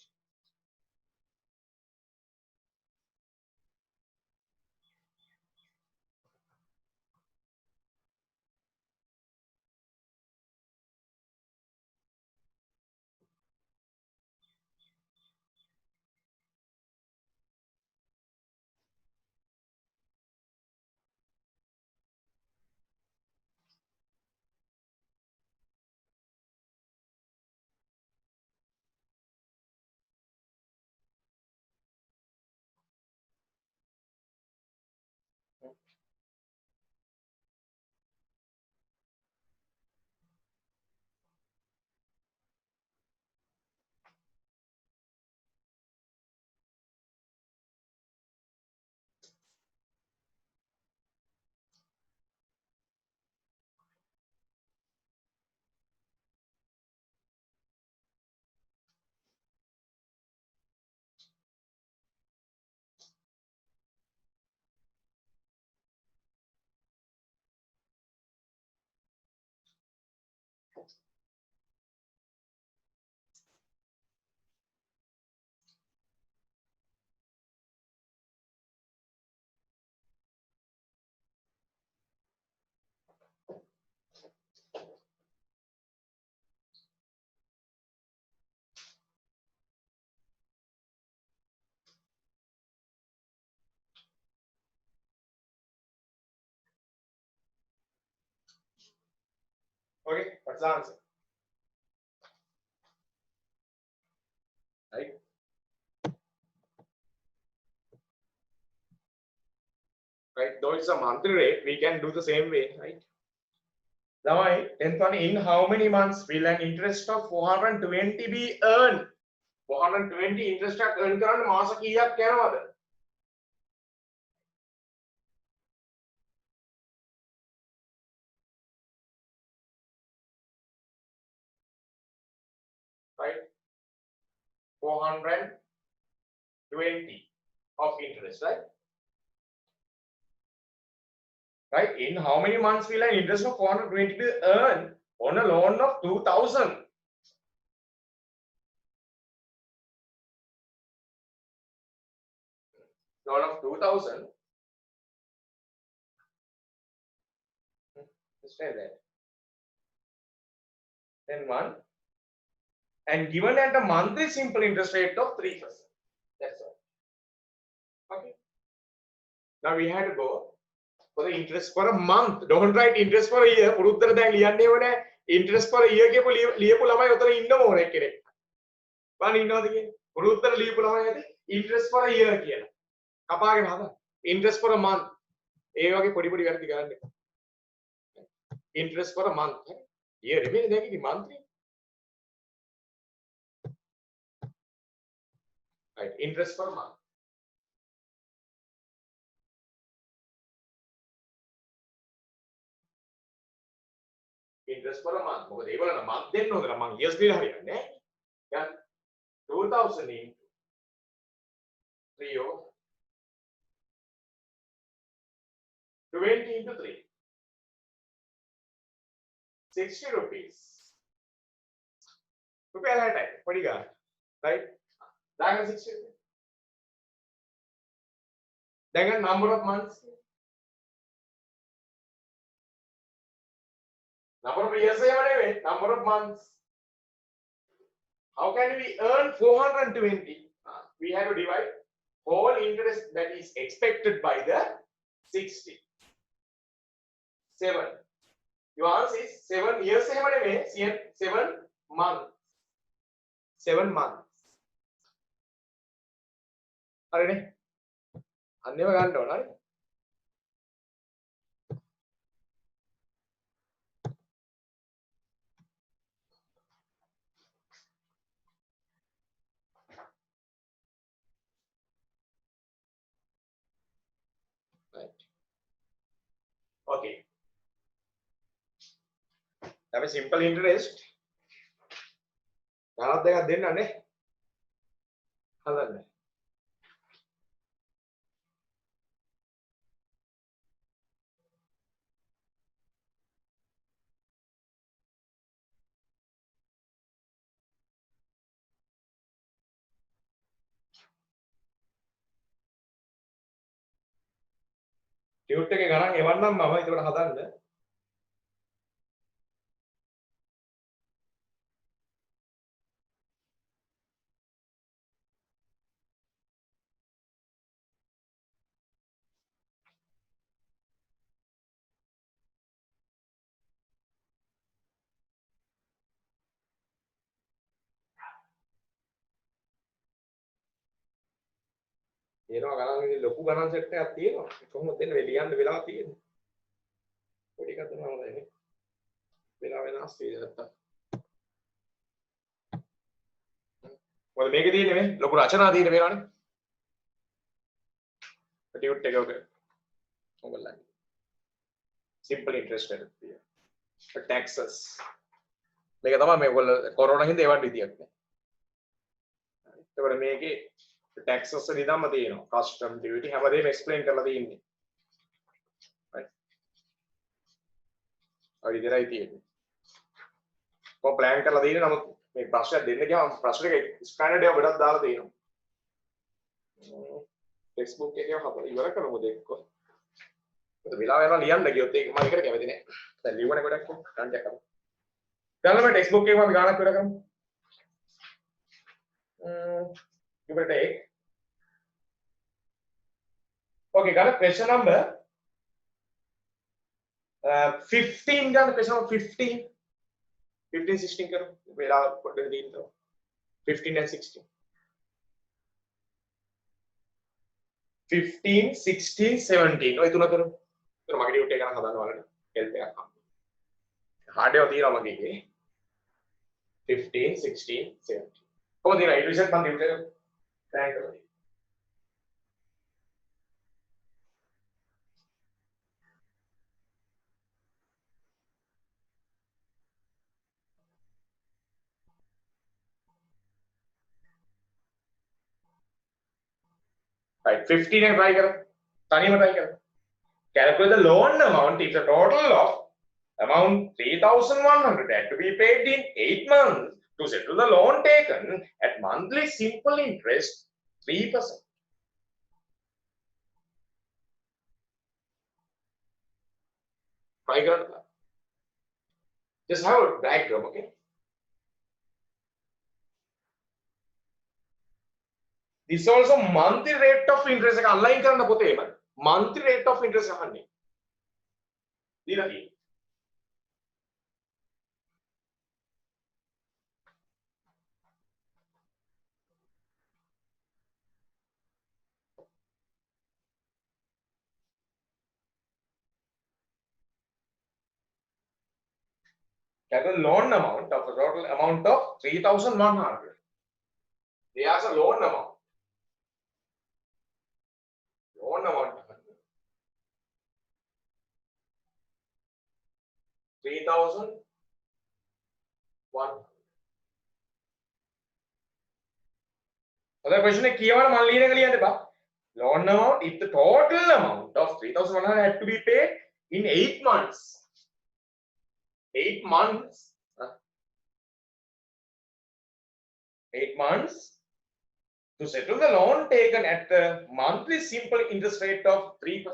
What's the answer? Right? Right? Though it's a monthly rate, we can do the same way, right? Now, 10th one, in how many months will an interest of 420 be earned? 420 interest earn කරන්න මාස කීයක් යනවද? Right? 420 of interest, right? Right? In how many months will an interest of 420 be earned on a loan of 2,000? Loan of 2,000. Just say that. Then 1. And given at a monthly simple interest rate of 3%. That's all. Okay. Now we had to go for the interest for a month. Don't write interest for a year. පුරුද්දට දැන් ලියන්න ඕනේ interest for a year කියපු ලියපු ළමයි උතන ඉන්නම ඕනේ කෙනෙක්. බලන්න ඉන්නවද කියන්නේ? පුරුද්දට ලියපු ළමයි ඇති interest for a year කියලා. කපාගෙන හදන්න. Interest for a month. ඒ වගේ පොඩි පොඩි වැරදි ගන්න එපා. Interest for a month. Year නෙමෙයි දැන් ඉතින් monthly. Right, interest per month. Interest per month. මොකද ඒගොල්ලන් month දෙන්න ඕනද මම years දීලා හරියන්නේ නැහැ. දැන් 2000 into 3 over 20 into 3. 60 rupees. රුපියල් 60යි. පොඩි ගාන. Right? That's 60. Then a number of months. Number of years, number of months. How can we earn 420? We have to divide whole interest that is expected by the 60. 7. Your answer is 7 years, 7 months. 7 months. හරිනේ අන්නේම ගන්න ඕන හරි right okay අපි simple interest ගානක් දෙකක් දෙන්න නේ හදන්න ටියුට් එකේ ගණන් එවන්නම් මම ඒකට හදන්න ඒනවා ගණන් ඉතින් ලොකු ගණන් සෙට් එකක් තියෙනවා කොහොමද දෙන්න ලියන්න වෙලාව තියෙන්නේ පොඩි එකක් දුන්නා හොඳයි නේ වෙලාව වෙනස් වෙයි නැත්තම් මොකද මේකේ තියෙන්නේ මේ ලොකු රචනා තියෙන වෙනවනේ ටියුට් එක ඔක ඔයගොල්ලන් simple interest rate තියෙනවා taxes මේක තමයි මේගොල්ලෝ කොරෝනා හින්දා ඒවට විදියක් නෑ ඒකට මේකේ taxes නිදම්ම තියෙනවා custom duty හැමදේම explain කරලා තියෙන්නේ right ඔය විදිහයි තියෙන්නේ කො plan කරලා තියෙන්නේ නමුත් මේ ප්‍රශ්නයක් දෙන්න ගියාම ප්‍රශ්න එක standard එක ගොඩක් දාලා තියෙනවා textbook එකේ හතර ඉවර කරමුද එක්ක මොකද වෙලාව යනවා ලියන්න ගියොත් ඒක මම එකට කැමති නෑ දැන් ලියවනේ ගොඩක් ගන්න දෙයක් කරමු දැන් මේ textbook එකේ මම ගානක් ඉවර කරමු give it a take. Okay, got a question number 15. Got a question number 15. 15 16 කරු වෙලා පොඩ්ඩක් දෙන්න තව 15 and 16 15 16 17 ඔය තුන කරු එතන මගේ ඩියුටි එක ගන්න හදන්න වලට හෙල්ප් එකක් හම්බ හાર્ඩ් ඒවා තියෙනවා මගේ එකේ 15 16 17 කොහොමද ඉතින් රිවිෂන් මම ඩියුටි එක ප්ලෑන් කරලා right 15 and try करो तनी में try करो calculate the loan amount if the total of amount 3100 had to be paid in 8 months to settle the loan taken at monthly simple interest 3%. Try करो just have a diagram, okay? This is also monthly rate of interest. එක අන්ලයින් කරන්න පොතේ එම monthly rate of interest අහන්නේ. දීලා තියෙන්නේ. That is loan amount of a total amount of 3,100. There's a loan amount. Loan amount 3,100. Other question is කියවන මම ලියන එක ලියන්න එපා. Loan amount if the total amount of 3,100 had to be paid in 8 months. 8 months. 8 months to settle the loan taken at the monthly simple interest rate of 3%.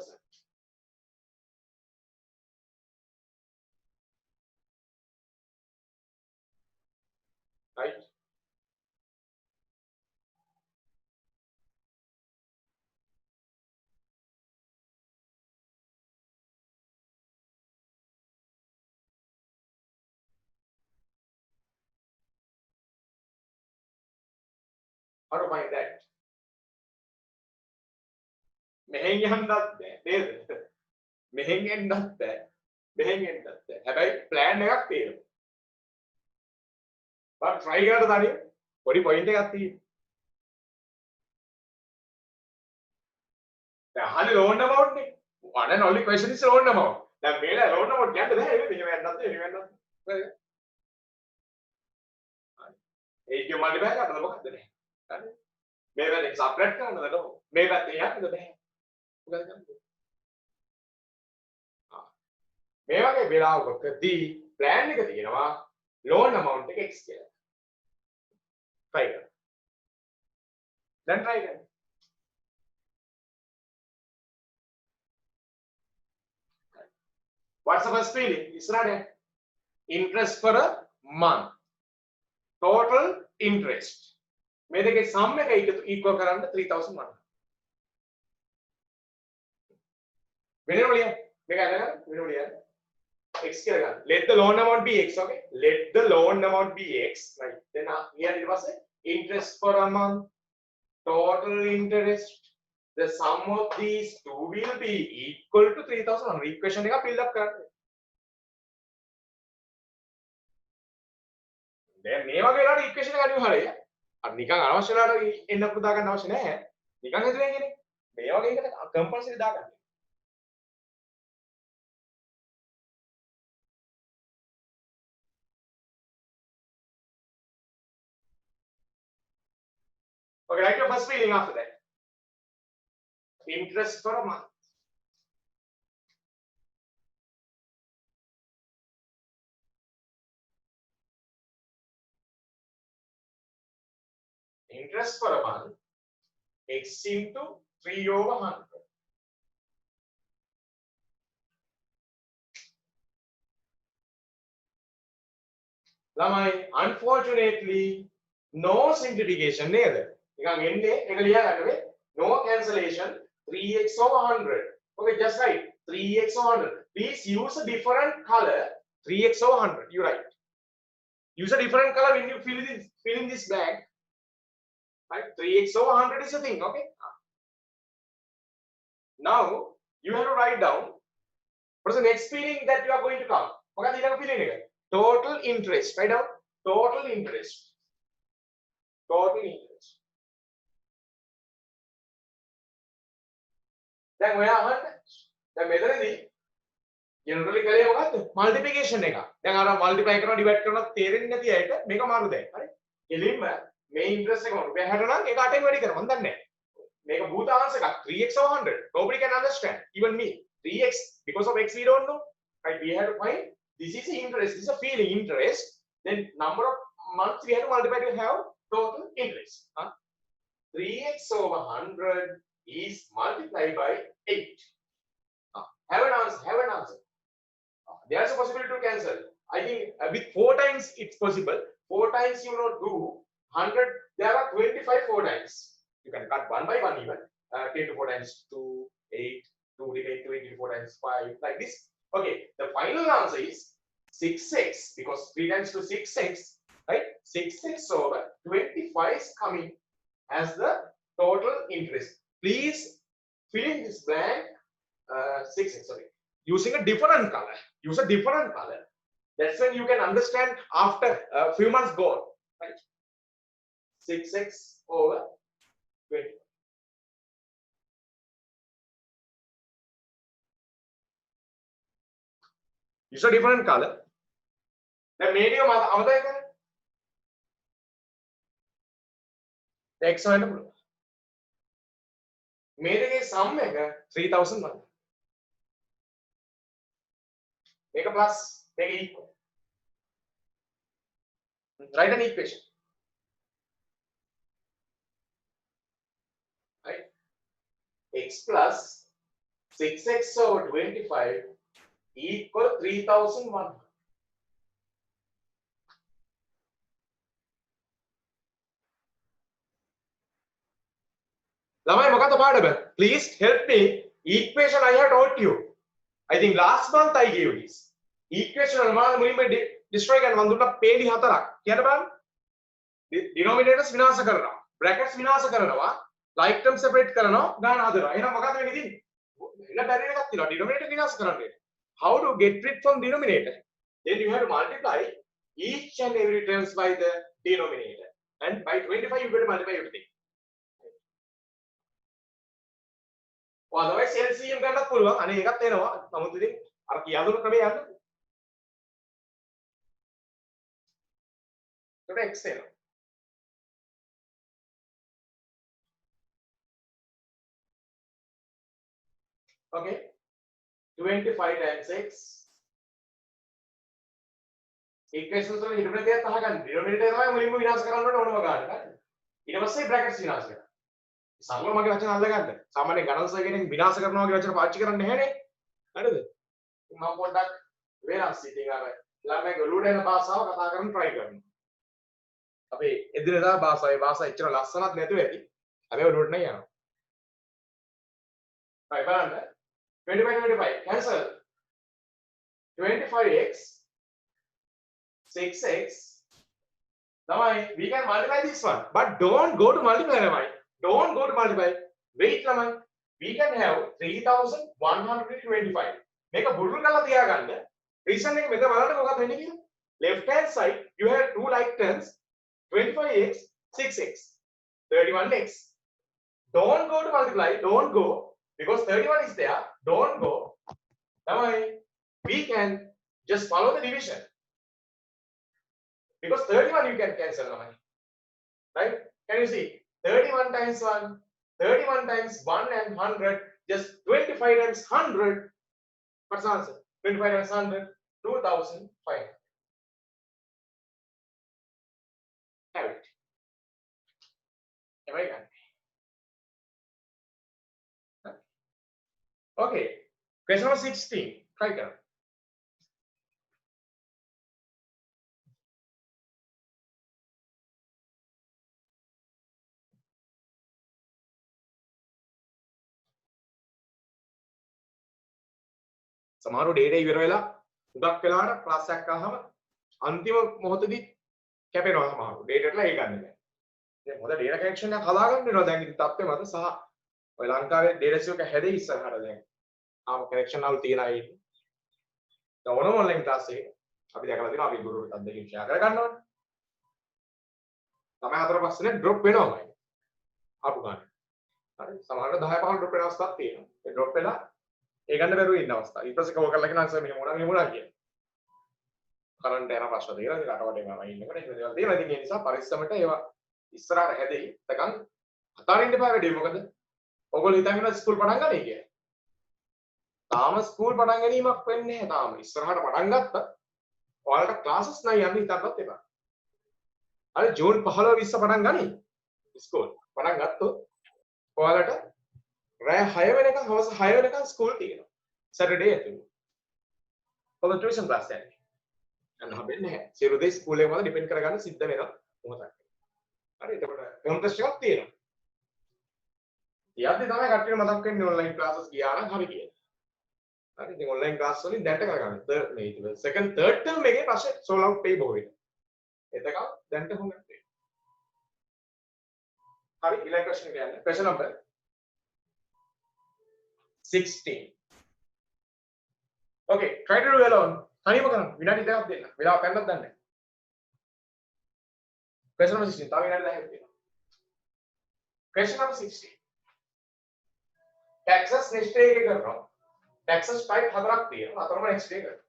Right? How to find that? මෙහෙන් යන්නත් බෑ නේද? මෙහෙන් එන්නත් බෑ. මෙහෙන් එන්නත් බෑ. හැබැයි plan එකක් තියෙනවා. but try කරලා තනිය පොඩි point එකක් තියෙනවා. දැන් අහන්නේ loan amount නේ. one and only question is loan amount. දැන් මේලා loan amount කියන්න බෑ නේද? මෙහෙම යන්නත් මෙහෙම යන්නත්. ඒක multiply කරලා මොකක්ද නේ? හරි. මේ වැඩේ subtract කරන්නද නෝ? මේ පැත්තේ යන්නද බෑ. මොකද කරන්නේ? මේ වගේ වෙලාවකදී plan එක තියෙනවා loan amount එක x කියලා. try කරන්න. දැන් try කරන්න. What's the first feeling? ඉස්සරහට interest for a month. Total interest. මේ දෙකේ sum එක equal කරන්න 3,100. වෙනම ලියන්න. මේක අරගෙන වෙනම ලියන්න. x කියලා ගන්න. Let the loan amount be x, okay? Let the loan amount be x, right? Then here ඊට පස්සේ interest for a month, total interest, the sum of these two will be equal to 3,100. Equation එක fill up කරන්න. දැන් මේ වගේ වෙලාවට equation එක අනිව හරිය. අර නිකන් අනවශ්‍ය වෙලාවට එන්න පුදා ගන්න අවශ්‍ය නැහැ. නිකන් හිතුවේ කියන්නේ මේ වගේ එකට කම්පල්සරි දාගන්න. Okay, write your first feeling after that. Interest for a month. Interest for a month, x into 3/100. ළමයි unfortunately no simplification නේද? නිකන් එන්නේ එක ලියා ගන්නනේ no cancellation 3x/100. Okay, just write 3x/100. Please use a different color 3x/100. You write use a different color when you fill in this blank. Right? 3x over 100 is a thing. Okay. Now you have to write down what is the next feeling that you are going to come. Okay, feeling total interest. Write down total interest. Total interest. Then we are the method generally කලේ මොකද්ද multiplication එක. දැන් අර multiply කරනවා divide කරනවා තේරෙන්නේ නැති අයට මේක මාරු දෙයි. හරි? එළින්ම මේ interest එක රුපියල් 60 නම් ඒක 8ෙන් වැඩි කරනවා. මම දන්නේ නැහැ. මේක භූතාංශ එකක් 3x over 100. Nobody can understand. Even me. 3x because of x we don't know. Right? We have to find this is interest. This is a feeling interest. Then number of months we have to multiply to have total interest. 3x over 100 is multiplied by 8. Have an answer. Have an answer. There's a possibility to cancel. I think with 4 times it's possible. 4 times you will not do 100. There are 25 4 times. You can cut 1 by 1 even. 10 to 4 times 2, 8, 2 remain 20 to 4 times 5, like this. Okay, the final answer is 6x because 3 times to 6x, right? 6x over 25 is coming as the total interest. Please fill in this blank 6x, sorry, using a different color. Use a different color. That's when you can understand after a few months gone, right? 6x over 20. Use a different color. Then medium අමතක කරන්න. x වෙන්න පුළුවන්. මේ දෙකේ sum එක 3001. Make a plus, make it equal. Write an equation. Right? X plus 6x over 25 equal 3001. ළමයි මොකක්ද පාඩම? Please help me. Equation I have taught you. I think last month I gave this. Equation වල මම මුලින්ම destroy කරන්න මම දුන්නා පේලි 4ක්. කියන්න බලන්න. Denominators විනාශ කරනවා. Brackets විනාශ කරනවා. Like term separate කරනවා. ගාන හදනවා. එහෙනම් මොකක්ද වෙන්නේ ඉතින්? එන්න බැරි එකක් තියෙනවා. Denominator විනාශ කරන්න. How to get rid from denominator? Then you have to multiply each and every terms by the denominator. And by 25 you better multiply everything. otherwise LCM ගන්නත් පුළුවන්. අනේ ඒකත් එනවා. නමුත් ඉතින් අර කියදුණු ක්‍රමේ යන්න. ඒකට x එනවා. Okay. 25 times x. equations වල හිතපු දෙයක් අහගන්න. denominator තමයි මුලින්ම විනාශ කරන්න ඕනේ ඕනම ගන්න. හරිද? ඊට පස්සේ brackets විනාශ කරනවා. සරල මගේ වචන අල්ල ගන්න. සාමාන්‍ය ගණන් සර් කෙනෙක් විනාශ කරනවා වගේ වචන පාවිච්චි කරන්නේ නැහැනේ. හරිද? මම පොඩ්ඩක් වෙනස් ඉතින් අර ළමයි ගලුවට එන භාෂාව කතා කරන්න try කරනවා. අපේ එදිනෙදා භාෂාවේ භාෂා එච්චර ලස්සනක් නැතුව ඇති. හැබැයි ඔළුවට නෑ යනවා. හරි බලන්න. 25 cancel. 25x 6x. Now we can multiply this one, but don't go to multiply. Don't go to multiply. Wait, Laman. We can have 3125. Make a burru kala diya ganna. Reason එක මෙතන බලන්න මොකක්ද වෙන්නේ කියලා. Left hand side you have two like terms 25x 6x 31x. Don't go to multiply. Don't go because 31 is there. Don't go. Now we can just follow the division. Because 31 you can cancel now. Right? Can you see? 31 times 1, 31 times 1 and 100, just 25 times 100. What's the answer? 25 times 100, 2500. Have it. Am I done? Okay. Question number 16. Try it out. සමහරව data ඉවර වෙලා උගක් වෙලාවට class එකක් ආවම අන්තිම මොහොතදී කැපෙනවා සමහරව. data එකලා ඒ ගන්න බෑ. දැන් හොඳ data connection එකක් හදාගන්න වෙනවා දැන් ඉතින් තත්ත්වෙ මත සහ ඔය ලංකාවේ data එක හැදෙයි ඉස්සරහට දැන්. ආම connection වල තියෙන අය ඉන්නේ. දැන් ඕනම online class එකක අපි දැකලා තියෙනවා අපි ගුරුවරුත් අත්දැකීම් share කර ගන්නවනේ. තමයි 4-5 දින drop වෙනවාමයි. ආපු ගන්න. හරි සමහරවිට 10-15 drop වෙන අවස්ථාවක් තියෙනවා. ඒ drop වෙලා ඒ ගන්න බැරුව ඉන්න අවස්ථා. ඊට පස්සේ කව කරලා කියනවා සර් මෙහෙම වුණා කියලා. කරන්ට් යන ප්‍රශ්න තියෙනවා. ඉතින් රටවටේ මම ඉන්නකොට එහෙම දේවල් තියෙනවා. ඉතින් ඒ නිසා පරිස්සමට ඒවා ඉස්සරහට හැදෙයි. නැත්නම් අතාරින්න එපා වැඩේ. මොකද ඔයගොල්ලෝ හිතන් ඉන්නවා ස්කූල් පටන් ගන්නයි කියලා. තාම ස්කූල් පටන් ගැනීමක් වෙන්නේ නැහැ තාම. ඉස්සරහට පටන් ගත්තා. ඔයාලට ක්ලාසස් නෑ යන්න හිතන්නත් එපා. අර ජූන් 15 20 පටන් ගනි. ස්කූල් පටන් ගත්තොත් ඔයාලට රෑ 6 වෙනකන් හවස 6 වෙනකන් ස්කූල් තියෙනවා. සැටර්ඩේ ඇතුළේ. ඔයාලා ටියුෂන් ක්ලාස් යන්නේ. යන්න හම්බෙන්නේ නැහැ. සියලු දේ ස්කූල් එකේ මත ඩිපෙන්ඩ් කරගන්න සිද්ධ වෙනවා මොහොතක්. හරි එතකොට ටර්ම් ටෙස්ට් එකක් තියෙනවා. ඊයද්දි තමයි කට්ටියට මතක් වෙන්නේ ඔන්ලයින් ක්ලාසස් ගියා නම් හරි කියලා. හරි ඉතින් ඔන්ලයින් ක්ලාස් වලින් දැන්ට කරගන්න. මේ සෙකන්ඩ් තර්ඩ් ටර්ම් එකේ පස්සේ සෝල් අවුට් වෙයි බොහෝ වෙන. එතකම් දැන්ට හොඟක් තියෙනවා. හරි ඊළඟ ප්‍රශ්නේ කියන්නේ question number 16. Okay, try to do alone. තනියම කරන්න. විනාඩි 10ක් දෙන්න. වෙලාව පැන්නත් දන්නේ නැහැ. question number 16. තව විනාඩි 10ක් දෙන්න. question number 16. taxes next day එකේ කරනවා. taxes type හතරක් තියෙනවා. හතරම next day කරනවා.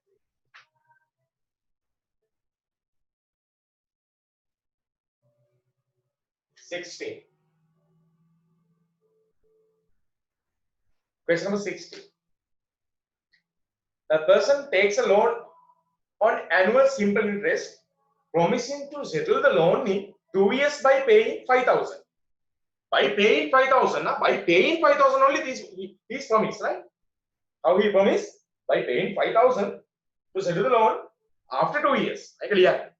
Question number 16. A person takes a loan on annual simple interest, promising to settle the loan in 2 years by paying 5,000. By paying 5,000, by paying 5,000 only this promise, right? How he promised? By paying 5,000 to settle the loan after 2 years. I clear.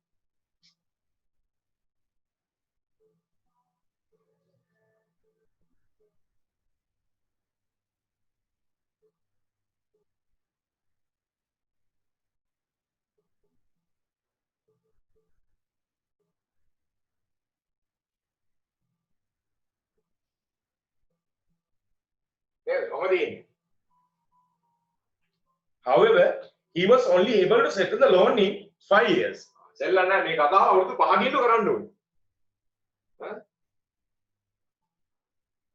However, he was only able to settle the loan in 5 years. සෙල්ලන්න මේ කතාව අවුරුදු 5කින් කරන්න ඕනේ.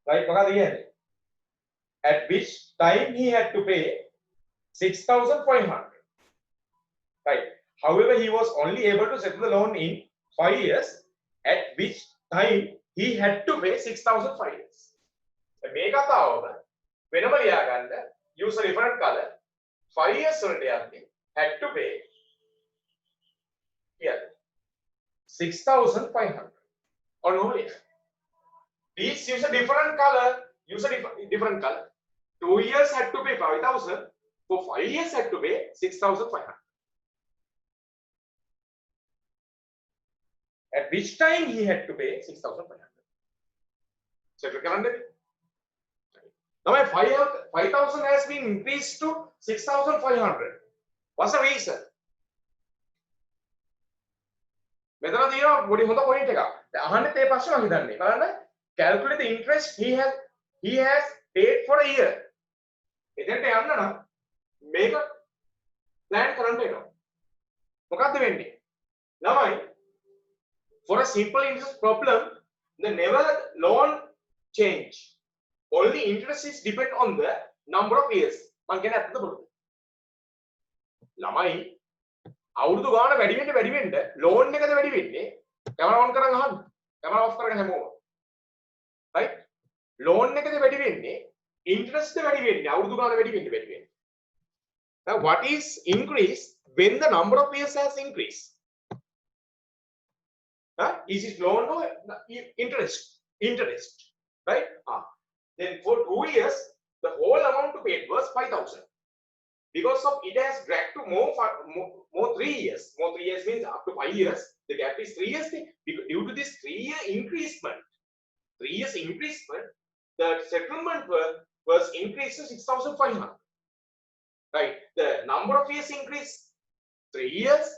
Right මොකද කියන්නේ? At which time he had to pay 6,500. Right. However, he was only able to settle the loan in 5 years. At which time he had to pay 6,500. මේ කතාවම වෙනම ලියා ගන්න use a different color 5 years වලට යද්දී had to pay here 6,500 or no here. Please use a different color. Use a different color. 2 years had to pay 5,000. For 5 years had to pay 6,500. At which time he had to pay 6,500. Settle කරන්නද? Now 5,000 has been increased to 6,500. What's the reason? මෙතන තියෙනවා පොඩි හොඳ point එකක්. දැන් අහන්නේ තේ ප්‍රශ්න මම හිතන්නේ. බලන්න calculate the interest he has paid for a year. එතෙන්ට යන්න නම් මේක plan කරන්න වෙනවා. මොකද්ද වෙන්නේ? ළමයි for a simple interest problem the never loan change. Only interest is depend on the number of years. මම කියන්නේ ඇත්තද බොරුද? ළමයි අවුරුදු ගාන වැඩි වෙන්න ලෝන් එකද වැඩි වෙන්නේ? කැමරා ඔන් කරන් අහන්න. කැමරා ඔෆ් කරගෙන හැමෝම. right? ලෝන් එකද වැඩි වෙන්නේ? ඉන්ට්‍රස්ට් වැඩි වෙන්නේ. අවුරුදු ගාන වැඩි වෙන්නේ. Now what is increase when the number of years has increased? Is it loan or interest? Interest. Right? Then for 2 years, the whole amount to pay was 5,000. Because of it has dragged to more 3 years. More 3 years means up to 5 years. The gap is 3 years. Due to this 3-year increasement, 3 years increasement, the settlement was increased to 6,500. Right? The number of years increased 3 years.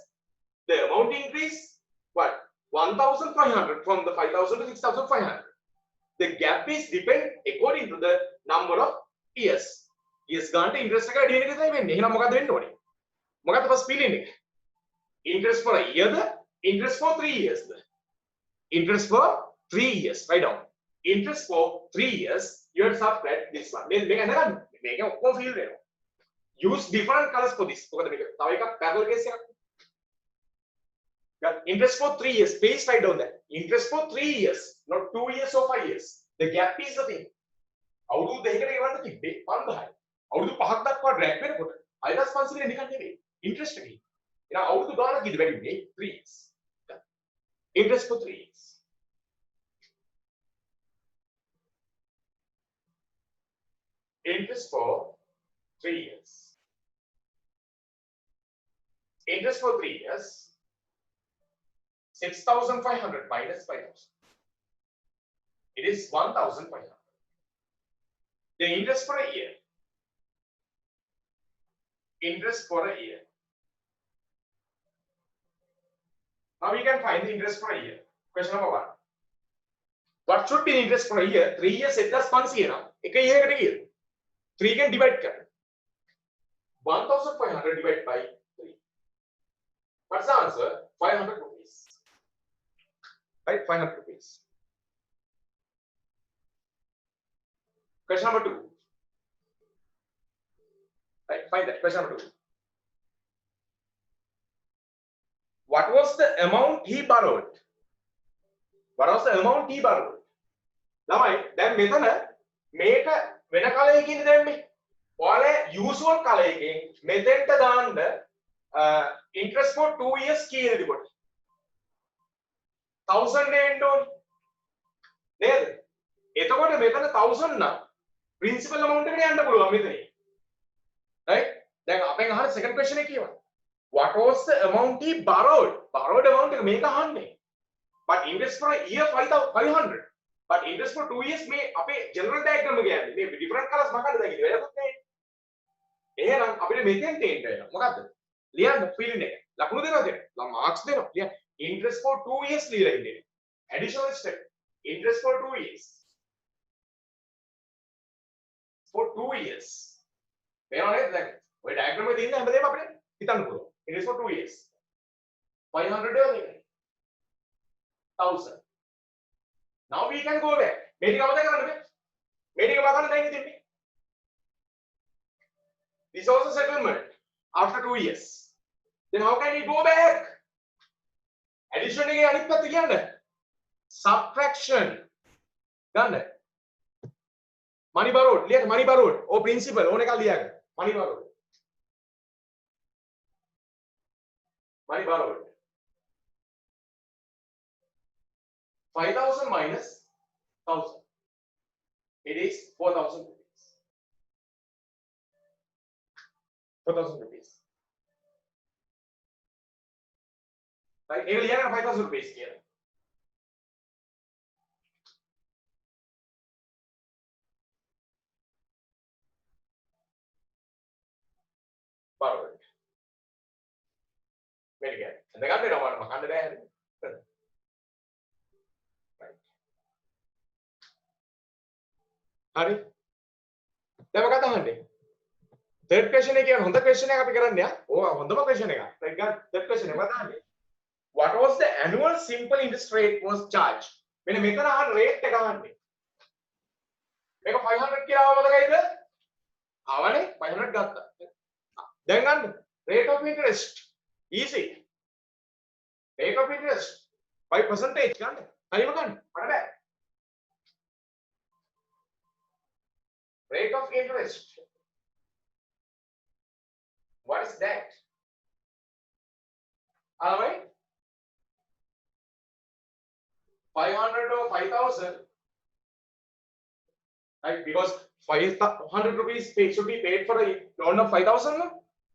The amount increased what? 1,500 from the 5,000 to 6,500. The gap is depend according to the number of years. Years ගන්න interest එක වැඩි වෙන එක තමයි වෙන්නේ. එහෙනම් මොකද වෙන්න ඕනේ? මොකද first feeling එක? Interest for a year the? Interest for 3 years the? Interest for 3 years. Write down. Interest for 3 years. You have to subtract this one. මේක නේද? මේක ඔක්කොම fill වෙනවා. Use different colors for this. මොකද මේක තව එකක් parallel case එකක්. Got interest for 3 years. Please write down that. Interest for 3 years, not 2 years or 5 years. The gap is the thing. අවුරුදු දෙකකට ගෙවන්න තිබ්බේ 5000යි. අවුරුදු 5ක් දක්වා ඩ්‍රැග් වෙනකොට 6500 නිකන් නෙවෙයි. ඉන්ට්‍රෙස්ට් එකේ. එහෙනම් අවුරුදු ගානක් ඉඳ වැඩි වෙන්නේ 3 years. Interest for 3 years. Interest for 3 years. Interest for 3 years. 6,500 minus 5,000. It is 1,500. The interest for a year. Interest for a year. Now we can find the interest for a year. Question number 1. What should be the interest for a year? 3 years set plus 1 year. Ek year ekata kiya. 3 can divide kar. 1,500 divided by 3. What's the answer? 500 rupees. Right, 500 rupees. Question number 2. Right, find that. Question number 2. What was the amount he borrowed? What was the amount he borrowed? ළමයි දැන් මෙතන මේක වෙන කලයකින් දැම්මේ. ඔයාලා usual කලයකින් මෙතෙන්ට දාන්න interest for 2 years කීයද කොට? 1000 එන්න ඕනේ. නේද? එතකොට මෙතන 1000 නම් principal amount එකට යන්න පුළුවන් මෙතන. right? දැන් අපෙන් අහන second question එක කියවන්න. What was the amount he borrowed? Borrowed amount එක මේක අහන්නේ. But interest for a year 500. But interest for 2 years මේ අපේ general diagram එක යන්නේ. මේ different colors මකන්න දැන් ඉතින් වැඩකුත් නැහැ. එහෙනම් අපිට මෙතෙන්ට එන්න වෙනවා. මොකද්ද? ලියන්න feeling එක. ලකුණු දෙනවා දෙන්න. marks දෙනවා. ලියන්න. Interest for 2 years ලියලා ඉන්නේ. Additional step. Interest for 2 years. For 2 years. මේවා නේද දැන්? ඔය diagram එකේ තියෙන හැමදේම අපිට හිතන්න පුළුවන්. Interest for 2 years. 500 දෙන්නේ. 1000. Now we can go back. මේ ටික අවදි කරන්න බෑ. මේ ටික බලන්න දැන් ඉතින්. This was a settlement after 2 years. Then how can we go back? Addition එකේ අනිත් පැත්ත කියන්න. Subtraction. ගන්න. Money borrowed. ලියන්න money borrowed. or principal ඕන එකක් ලියන්න. Money borrowed. Money borrowed. 5,000 minus 1,000. It is 4,000 rupees. 4,000 rupees. Right? Here we have 5,000 rupees here. Borrowed. Very good. And the guy don't want to makan there. හරි දැන් මොකක්ද අහන්නේ third question එකේ හොඳ question එකක් අපි කරන්නේ ඕවා හොඳම question එකක් right ගන්න third question එක මොකක්ද අහන්නේ what was the annual simple interest rate was charged මෙන්න මෙතන අහන rate එක අහන්නේ මේක 500 කියලා ආව මතකයිද ආවනේ 500 ගත්තා දැන් ගන්න rate of interest easy rate of interest by percentage ගන්න හරිම ගන්න අර බෑ rate of interest. What is that? Alright. 500 or 5,000. Right? Because 500 rupees should be paid for a loan of 5,000.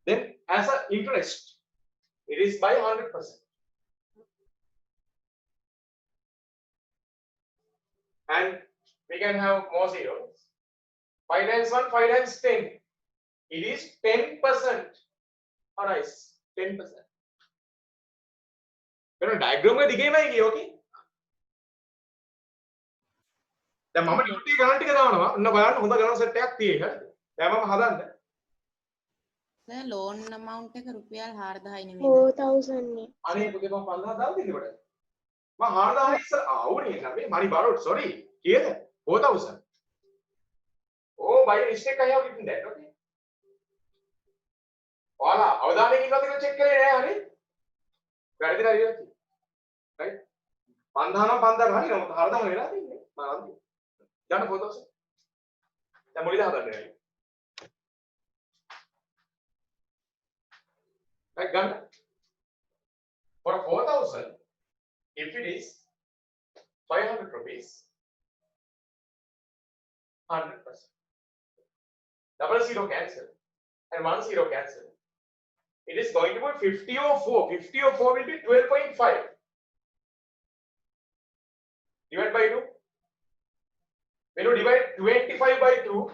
Then as an interest, it is by 100%. And we can have more zeros. 5 times 1, 5 times 10. It is 10%. Oh, nice. 10%. වෙන diagram එක දිගේමයි ගියේ ඕකේ. දැන් මම duty ගණන් ටික දානවා. ඔන්න බලන්න හොඳ ගණන් සෙට් එකක් තියෙයි. හරිද? දැන් මම හදන්න. සර් ලෝන් amount එක රුපියල් 4000යි නෙමෙයිද? 4000 නේ. අනේ පුතේ මම 5000 දාලා තියෙන්නේ කොට. මම 4000 ඉස්සර ආවුනේ නෑ money borrowed sorry. කීයද? 4000. Oh by mistake I have written that. Okay. ඔයාලා අවධානයෙන් ඉන්නවද කියලා චෙක් කරේ නෑ හරි? වැරදිලා ඉරියව්ව. right? 5000 නම් 5000 හරි නමුත් 4000 වෙලා තින්නේ. මම අන්ති. යන්න 4000. දැන් මොකද හදන්නේ නෑ. right ගන්න. For 4000 if it is 500 rupees 100%. Double zero cancel and 10 cancel. It is going to be 50 or 4. 50 or 4 will be 12.5. Divide by 2. When you divide 25 by 2,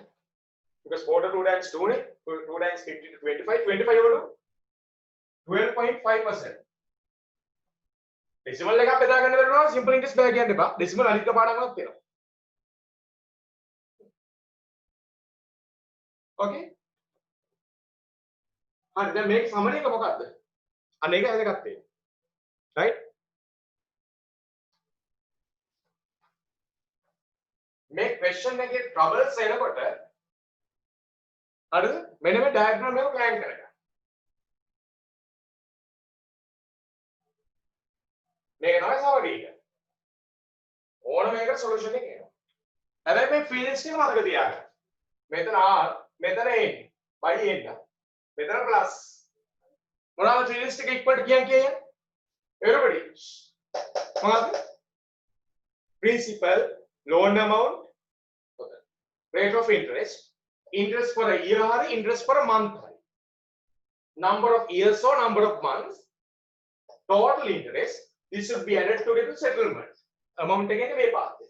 because 4 to 2 times 2, 2 times 50 to 25, 25 over 2, 12.5%. Decimal එක අපේ දාගන්න බැරිනවා simple interest බෑ කියන්න එපා. decimal අනිත් පාඩම් කරනත් තියෙනවා. Okay? හරි දැන් මේක සමනය එක මොකක්ද? අන්න ඒක හැදගත්තේ. right? මේ question එකේ troubles එනකොට හරිද? මෙන්න මේ diagram එක plan කරගන්න. මේක තමයි සමගිය. ඕන මේකට solution එක එනවා. හැබැයි මේ fields ටික මතක තියාගන්න. මෙතන R මෙතන N by N මෙතන plus මොනවාද fields ටික ඉක්මනට කියන්නේ everybody මොනවාද principal loan amount rate of interest interest for a year hari interest for a month hari number of years or number of months total interest this should be added together settlement amount එක මේ පාත්තේ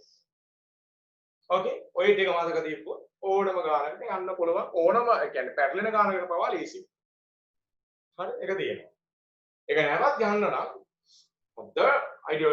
okay ඔය ටික මතක තියපුවා ඕනම ගානකට යන්න පුළුවන් ඕනම කියන්නේ පැටලෙන ගානකට පවා ලීසි. හරි ඒක තියෙනවා. ඒක නැවත් ගන්න නම් the ideal